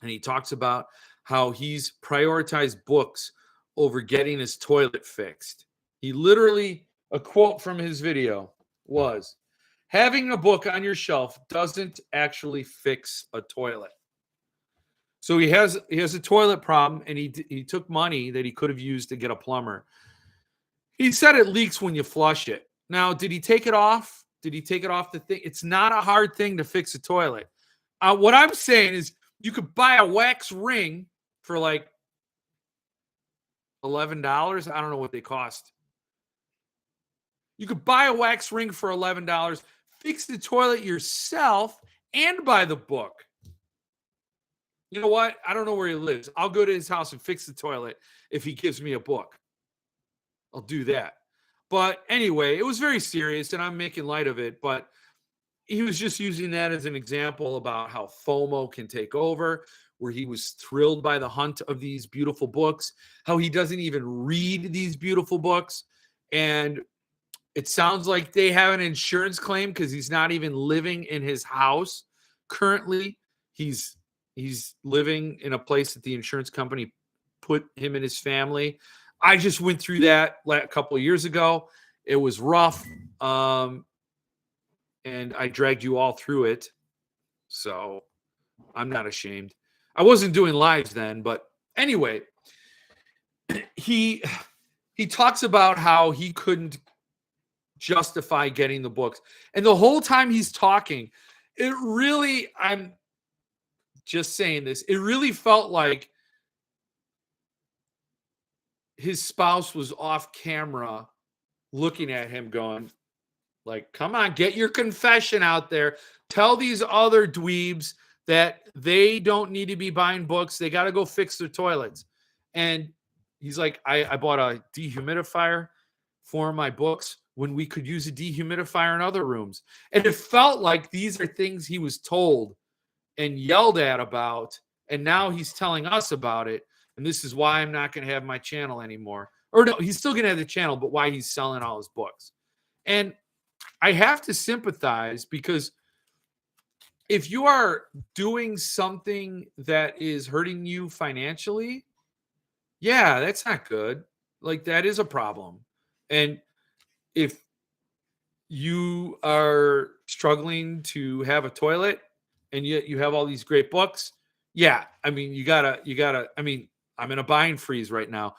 And he talks about how he's prioritized books over getting his toilet fixed. He literally, a quote from his video was, having a book on your shelf doesn't actually fix a toilet. So he has a toilet problem, and he took money that he could have used to get a plumber. He said it leaks when you flush it. Now, did he take it off? Did he take it off the thing? It's not a hard thing to fix a toilet. What I'm saying is you could buy a wax ring for like $11. I don't know what they cost. You could buy a wax ring for $11, fix the toilet yourself, and buy the book. You know what? I don't know where he lives. I'll go to his house and fix the toilet if he gives me a book. I'll do that. But anyway, it was very serious, and I'm making light of it. But he was just using that as an example about how FOMO can take over, where he was thrilled by the hunt of these beautiful books, how he doesn't even read these beautiful books. And it sounds like they have an insurance claim because he's not even living in his house currently. He's living in a place that the insurance company put him and his family. I just went through that a couple of years ago. It was rough, and I dragged you all through it. So I'm not ashamed. I wasn't doing lives then, but anyway, he talks about how he couldn't justify getting the books. And the whole time he's talking, it really, I'm just saying this, it really felt like his spouse was off camera looking at him going, like, come on, get your confession out there. Tell these other dweebs that they don't need to be buying books. They got to go fix their toilets. And he's like, I bought a dehumidifier for my books when we could use a dehumidifier in other rooms. And it felt like these are things he was told and yelled at about. And now he's telling us about it. And this is why I'm not going to have my channel anymore. Or no, he's still going to have the channel, but why he's selling all his books. And I have to sympathize, because if you are doing something that is hurting you financially, yeah, that's not good. Like, that is a problem. And if you are struggling to have a toilet and yet you have all these great books, yeah, I mean, you gotta, I mean, I'm in a buying freeze right now.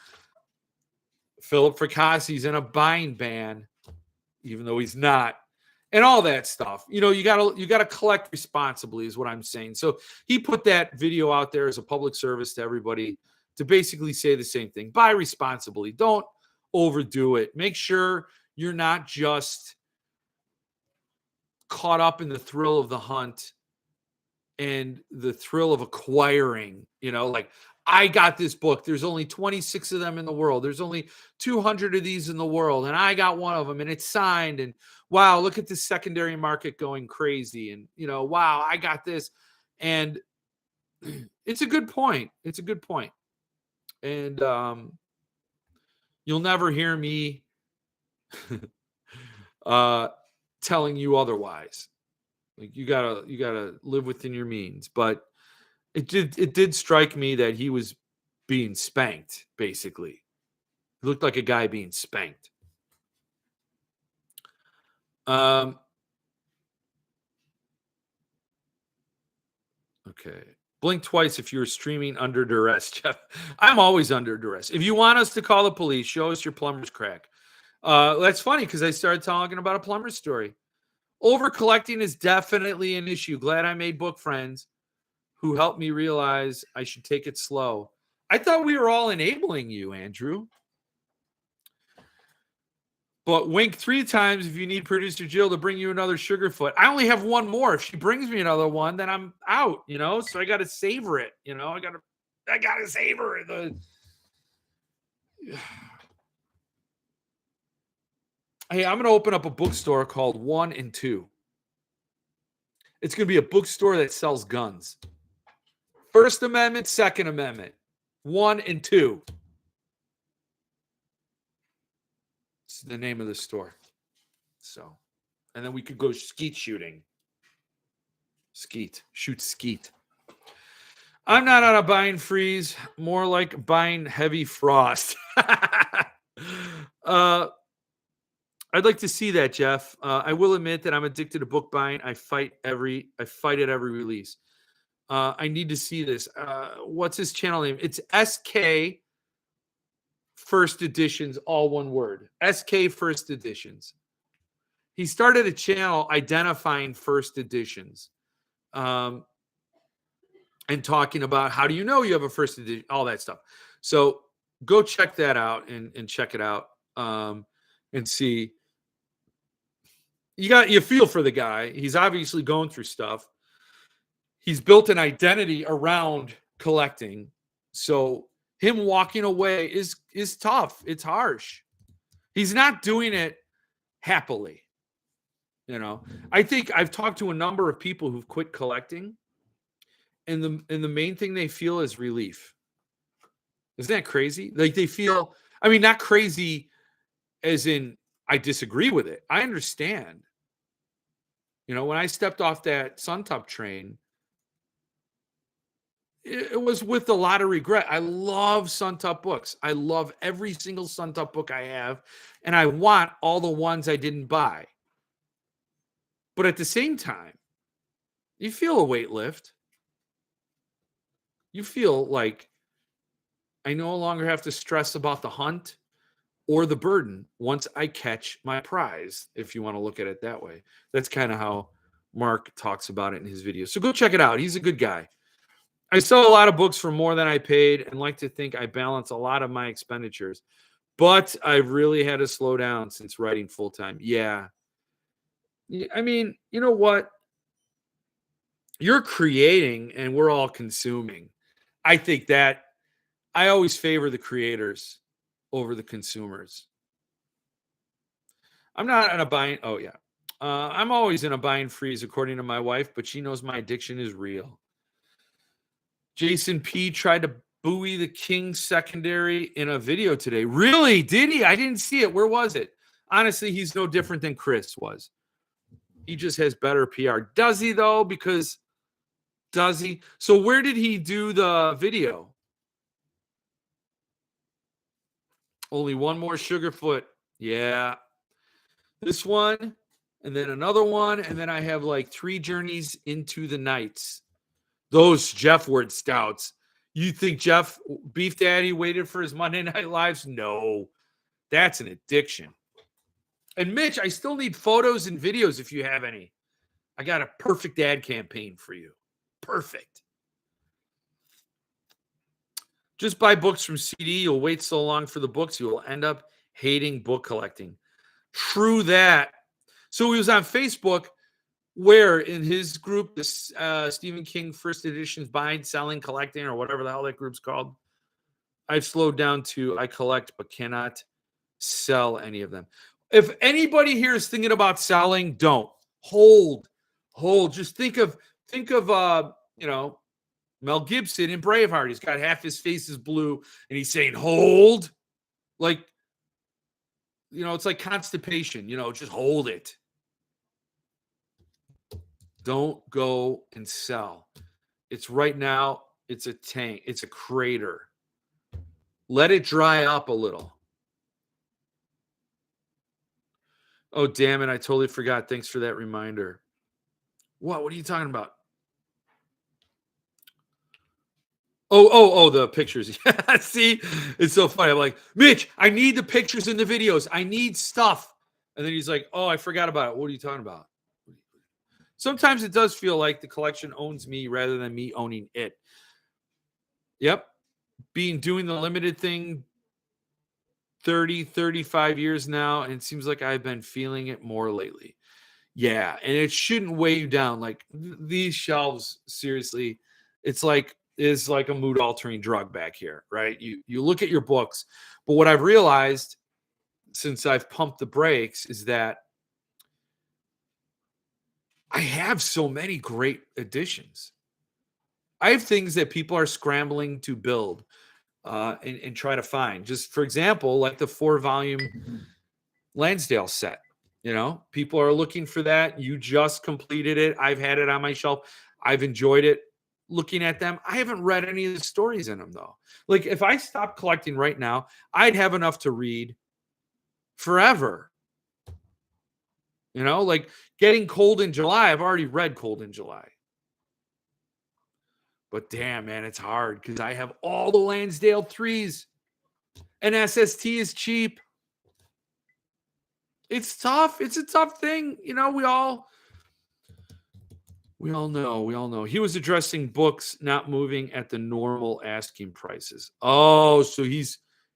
Philip Fricassi's in a buying ban, even though he's not, and all that stuff. You know, you gotta collect responsibly is what I'm saying. So he put that video out there as a public service to everybody to basically say the same thing. Buy responsibly. Don't overdo it. Make sure you're not just caught up in the thrill of the hunt and the thrill of acquiring, you know, like, I got this book. There's only 26 of them in the world. There's only 200 of these in the world. And I got one of them and it's signed. And wow, look at this secondary market going crazy. And, you know, wow, I got this. And it's a good point. It's a good point. And you'll never hear me telling you otherwise. Like, you gotta live within your means. But it did strike me that he was being spanked, basically. He looked like a guy being spanked. Okay. Blink twice if you're streaming under duress, Jeff. I'm always under duress. If you want us to call the police, show us your plumber's crack. That's funny because I started talking about a plumber's story. Over collecting is definitely an issue. Glad I made book friends who helped me realize I should take it slow. I thought we were all enabling you, Andrew. But wink 3 times if you need producer Jill to bring you another Sugarfoot. I only have one more. If she brings me another one, then I'm out, you know? So I got to savor it, you know? I got to savor it. Hey, I'm going to open up a bookstore called 1 and 2. It's going to be a bookstore that sells guns. First Amendment, Second Amendment, 1 and 2. It's the name of the store. So, and then we could go skeet shooting. Shoot skeet. I'm not on a buying freeze, more like buying heavy frost. I'd like to see that, Jeff. I will admit that I'm addicted to book buying. I fight at every release. I need to see this. What's his channel name? It's SK First Editions, all one word. SK First Editions. He started a channel identifying first editions, and talking about how do you know you have a first edition, all that stuff. So go check that out and check it out, and see. You feel for the guy. He's obviously going through stuff. He's built an identity around collecting. So him walking away is tough. It's harsh. He's not doing it happily. I think I've talked to a number of people who've quit collecting, and the main thing they feel is relief. Isn't that crazy? Like they feel, I mean, not crazy as in I disagree with it. I understand. When I stepped off that Suntop train, it was with a lot of regret. I love Suntop books. I love every single Suntop book I have, and I want all the ones I didn't buy. But at the same time, you feel a weight lift. You feel like I no longer have to stress about the hunt or the burden once I catch my prize, if you want to look at it that way. That's kind of how Mark talks about it in his videos. So go check it out. He's a good guy. I sell a lot of books for more than I paid and like to think I balance a lot of my expenditures, but I've really had to slow down since writing full time. Yeah. I mean, you know what? You're creating and we're all consuming. I think that I always favor the creators over the consumers. I'm not in a buying. Oh, yeah. I'm always in a buying freeze, according to my wife, but she knows my addiction is real. Jason P. tried to buoy the King secondary in a video today. Really? Did he? I didn't see it. Where was it? Honestly, he's no different than Chris was. He just has better PR. Does he, though? Does he? So where did he do the video? Only one more Sugarfoot. Yeah. This one, and then another one, and then I have like 3 Journeys into the Nights. Those Jeff Word Stouts. You think Jeff Beef Daddy waited for his Monday Night Lives? No. That's an addiction. And Mitch, I still need photos and videos if you have any. I got a perfect ad campaign for you. Perfect. Just buy books from CD. You'll wait so long for the books, you will end up hating book collecting. True that. So he was on Facebook, where in his group, this Stephen King First Editions Buying, Selling, Collecting, or whatever the hell that group's called. I've slowed down to I collect but cannot sell any of them. If anybody here is thinking about selling, don't. Hold. Just think of Mel Gibson in Braveheart. He's got half his face is blue and he's saying hold. Like, it's like constipation, just hold it. Don't go and sell. It's right now, it's a tank, it's a crater. Let it dry up a little. Oh, damn it. I totally forgot. Thanks for that reminder. What are you talking about? Oh, the pictures. See, it's so funny. I'm like, Mitch, I need the pictures and the videos. I need stuff. And then he's like, oh, I forgot about it. What are you talking about? Sometimes it does feel like the collection owns me rather than me owning it. Yep. Doing the limited thing 30, 35 years now, and it seems like I've been feeling it more lately. Yeah, and it shouldn't weigh you down. Like these shelves, seriously, is like a mood altering drug back here, right? You look at your books, but what I've realized since I've pumped the brakes is that I have so many great editions. I have things that people are scrambling to build and try to find. Just for example, like the 4-volume Lansdale set. People are looking for that. You just completed it. I've had it on my shelf. I've enjoyed it. Looking at them, I haven't read any of the stories in them, though. Like, if I stopped collecting right now, I'd have enough to read forever. Like getting Cold in July. I've already read Cold in July. But damn, man, it's hard because I have all the Lansdale 3s. and SST is cheap. It's tough. It's a tough thing. You know, we all know. He was addressing books not moving at the normal asking prices. Oh, so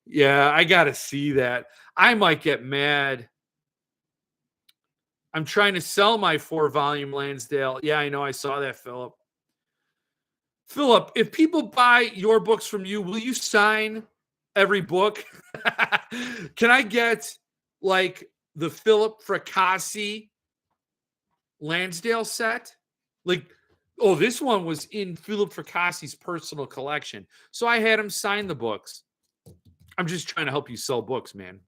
yeah, I got to see that. I might get mad. I'm trying to sell my 4-volume Lansdale. Yeah, I know. I saw that, Philip. Philip, if people buy your books from you, will you sign every book? Can I get like the Philip Fracassi Lansdale set? Like, oh, this one was in Philip Fracassi's personal collection. So I had him sign the books. I'm just trying to help you sell books, man.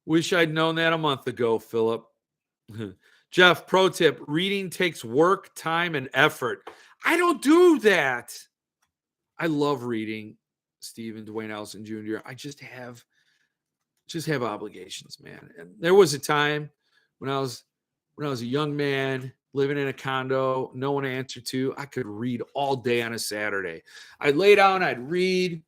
Wish I'd known that a month ago, Philip. Jeff, pro tip, reading takes work, time, and effort. I don't do that. I love reading, Stephen Dwayne Allison Jr. I just have obligations, man. And there was a time when I was a young man living in a condo, no one to answer to. I could read all day on a Saturday. I'd lay down, I'd read,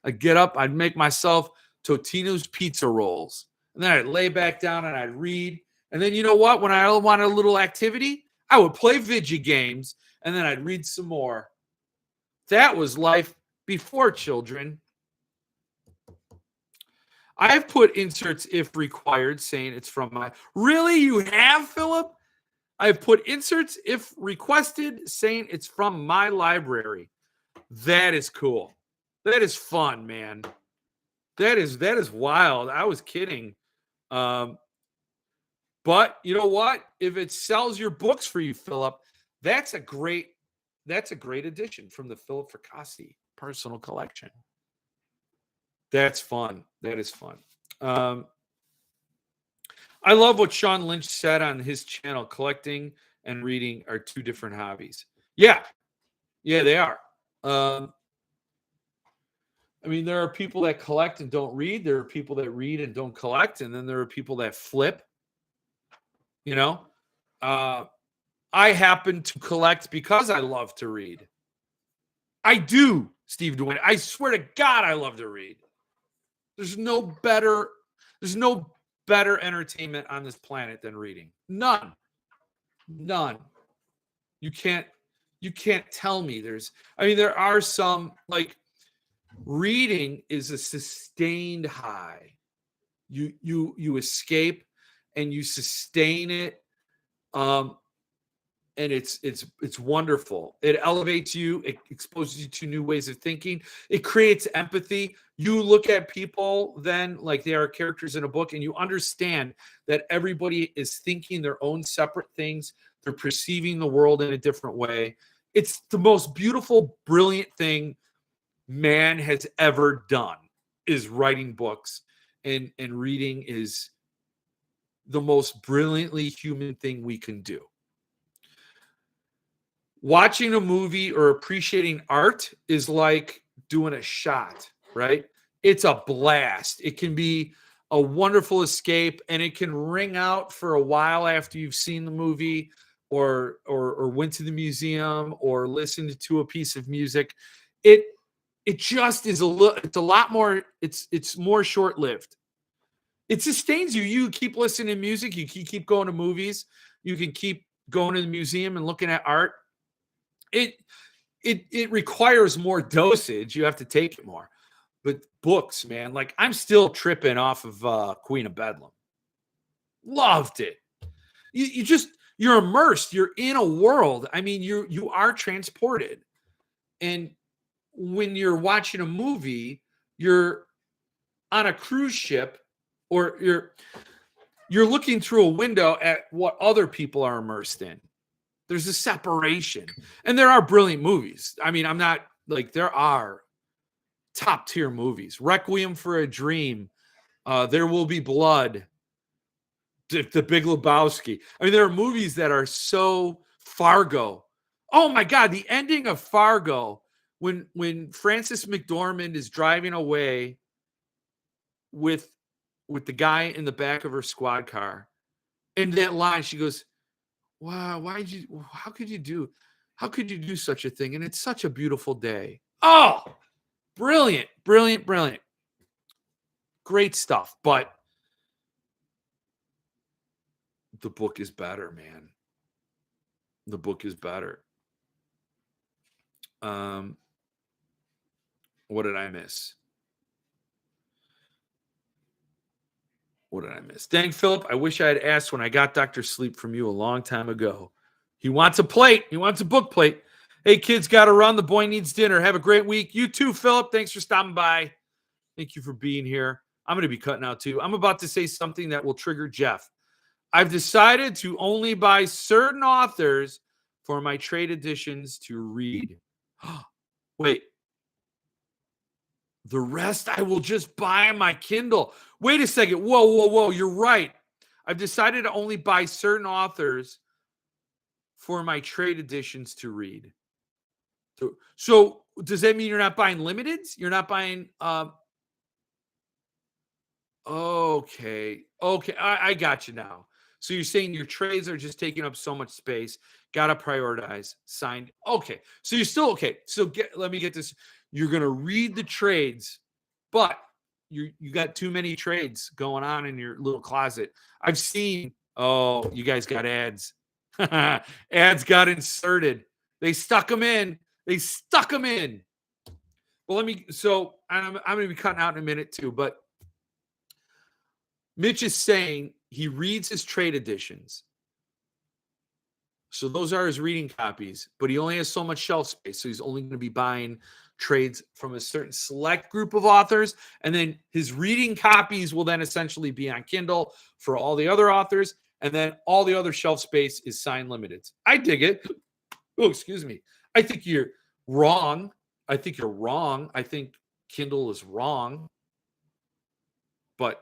I'd get up, I'd make myself Totino's pizza rolls. And then I'd lay back down and I'd read. And then you know what? When I wanted a little activity, I would play video games and then I'd read some more. That was life before children. I've put inserts if required, saying it's from my. Really? You have, Philip? I've put inserts if requested, saying it's from my library. That is cool. That is fun, man. That is wild. I was kidding. But you know what? If it sells your books for you, Philip, that's a great addition from the Philip Fracassi personal collection. That's fun. That is fun. I love what Sean Lynch said on his channel. Collecting and reading are two different hobbies. Yeah, they are. I mean, there are people that collect and don't read. There are people that read and don't collect. And then there are people that flip. You know, I happen to collect because I love to read. I do, Steve Dwayne. I swear to God, I love to read. There's no better entertainment on this planet than reading. None. You can't tell me there are some, like, reading is a sustained high. You escape and you sustain it. And it's wonderful. It elevates you. It exposes you to new ways of thinking. It creates empathy. You look at people then like they are characters in a book, and you understand that everybody is thinking their own separate things. They're perceiving the world in a different way. It's the most beautiful, brilliant thing man has ever done, is writing books, and reading is the most brilliantly human thing we can do. Watching a movie or appreciating art is like doing a shot, right? It's a blast. It can be a wonderful escape, and it can ring out for a while after you've seen the movie or went to the museum or listened to a piece of music. It just is it's a lot more, it's more short-lived. It sustains you. You keep listening to music, you keep going to movies, you can keep going to the museum and looking at art. It requires more dosage. You have to take it more. But books, man, like I'm still tripping off of Queen of Bedlam. Loved it. You're immersed. You're in a world. I mean, you are transported. And when you're watching a movie, you're on a cruise ship, or you're looking through a window at what other people are immersed in. There's a separation. And there are brilliant movies. I mean, I'm not like, there are top tier movies. Requiem for a Dream, There Will Be Blood, The Big Lebowski. I mean, there are movies that are so. Fargo. Oh my God, the ending of Fargo, when Frances McDormand is driving away with the guy in the back of her squad car. And that line, she goes, wow, how could you do such a thing? And it's such a beautiful day. Oh, Brilliant, brilliant, brilliant. Great stuff. But the book is better, man. The book is better. What did I miss? What did I miss? Dang, Philip, I wish I had asked when I got Dr. Sleep from you a long time ago. He wants a plate. He wants a book plate. Hey, kids, got to run. The boy needs dinner. Have a great week. You too, Philip. Thanks for stopping by. Thank you for being here. I'm going to be cutting out too. I'm about to say something that will trigger Jeff. I've decided to only buy certain authors for my trade editions to read. Wait. The rest I will just buy on my Kindle. Wait a second. Whoa, whoa, whoa. You're right. I've decided to only buy certain authors for my trade editions to read. So does that mean you're not buying limiteds? You're not buying okay. I got you now. So you're saying your trades are just taking up so much space. Gotta prioritize. Signed. Okay. So you're still okay. So let me get this. You're gonna read the trades, but you got too many trades going on in your little closet. I've seen. Oh, you guys got ads. Ads got inserted. They stuck them in. Well, so I'm going to be cutting out in a minute too, but Mitch is saying he reads his trade editions. So those are his reading copies, but he only has so much shelf space. So he's only going to be buying trades from a certain select group of authors. And then his reading copies will then essentially be on Kindle for all the other authors. And then all the other shelf space is signed limited. I dig it. Oh, excuse me. I think you're wrong. I think Kindle is wrong. But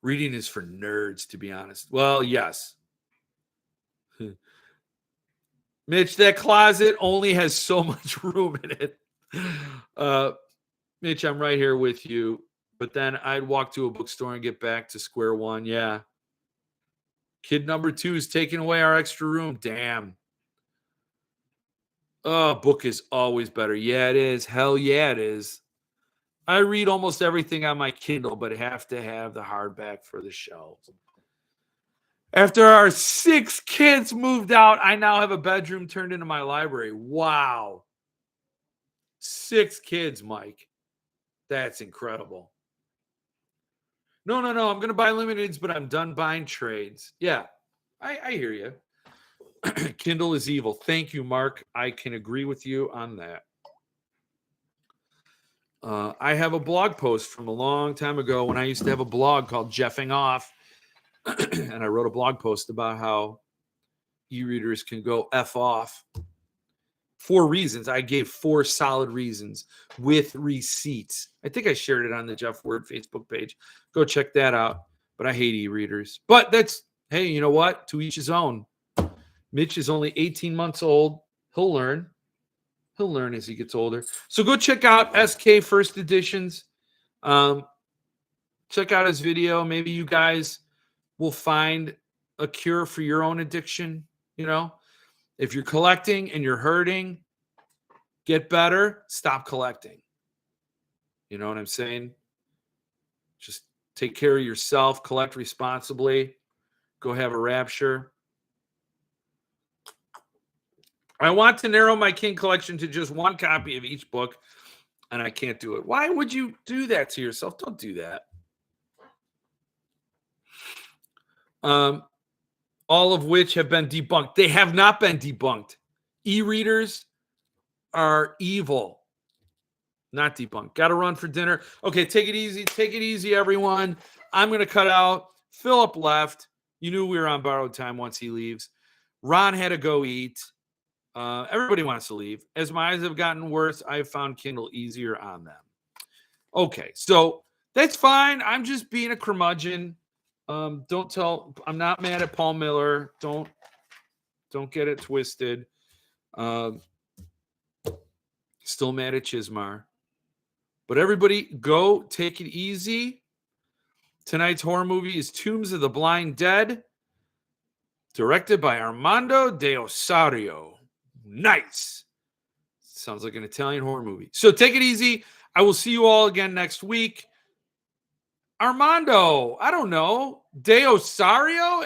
reading is for nerds, to be honest. Well, yes. Mitch, that closet only has so much room in it. Mitch, I'm right here with you. But then I'd walk to a bookstore and get back to square one. Yeah. Kid number 2 is taking away our extra room. Damn. Oh, book is always better. Yeah, it is. Hell yeah, it is. I read almost everything on my Kindle, but have to have the hardback for the shelves. After our 6 kids moved out, I now have a bedroom turned into my library. Wow. 6 kids, Mike. That's incredible. No. I'm going to buy limiteds, but I'm done buying trades. Yeah, I hear you. Kindle is evil. Thank you, Mark. I can agree with you on that. I have a blog post from a long time ago when I used to have a blog called Jeffing Off. And I wrote a blog post about how e-readers can go F off. 4 reasons. I gave 4 solid reasons with receipts. I think I shared it on the Jeff Word Facebook page. Go check that out. But I hate e-readers. But hey, you know what? To each his own. Mitch is only 18 months old. He'll learn. He'll learn as he gets older. So go check out SK First Editions. Check out his video. Maybe you guys will find a cure for your own addiction. You know, if you're collecting and you're hurting, get better. Stop collecting. You know what I'm saying? Just take care of yourself. Collect responsibly. Go have a rapture. I want to narrow my King collection to just 1 copy of each book, and I can't do it. Why would you do that to yourself? Don't do that. All of which have been debunked. They have not been debunked. E-readers are evil. Not debunked. Got to run for dinner. Okay, take it easy. Take it easy, everyone. I'm going to cut out. Philip left. You knew we were on borrowed time once he leaves. Ron had to go eat. Everybody wants to leave. As my eyes have gotten worse, I've found Kindle easier on them. Okay, so that's fine. I'm just being a curmudgeon. I'm not mad at Paul Miller. Don't get it twisted. Still mad at Chismar. But everybody, go take it easy. Tonight's horror movie is Tombs of the Blind Dead, directed by Armando de Osario. Nice. Sounds like an Italian horror movie. So take it easy. I will see you all again next week. Armando, I don't know. De Osario?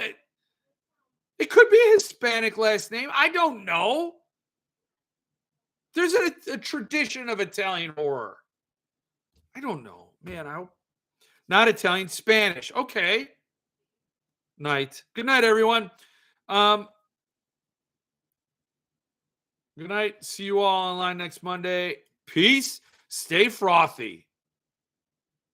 It could be a Hispanic last name. I don't know. There's a tradition of Italian horror. I don't know. Man, not Italian, Spanish. Okay. Night. Good night, everyone. Good night. See you all online next Monday. Peace. Stay frothy.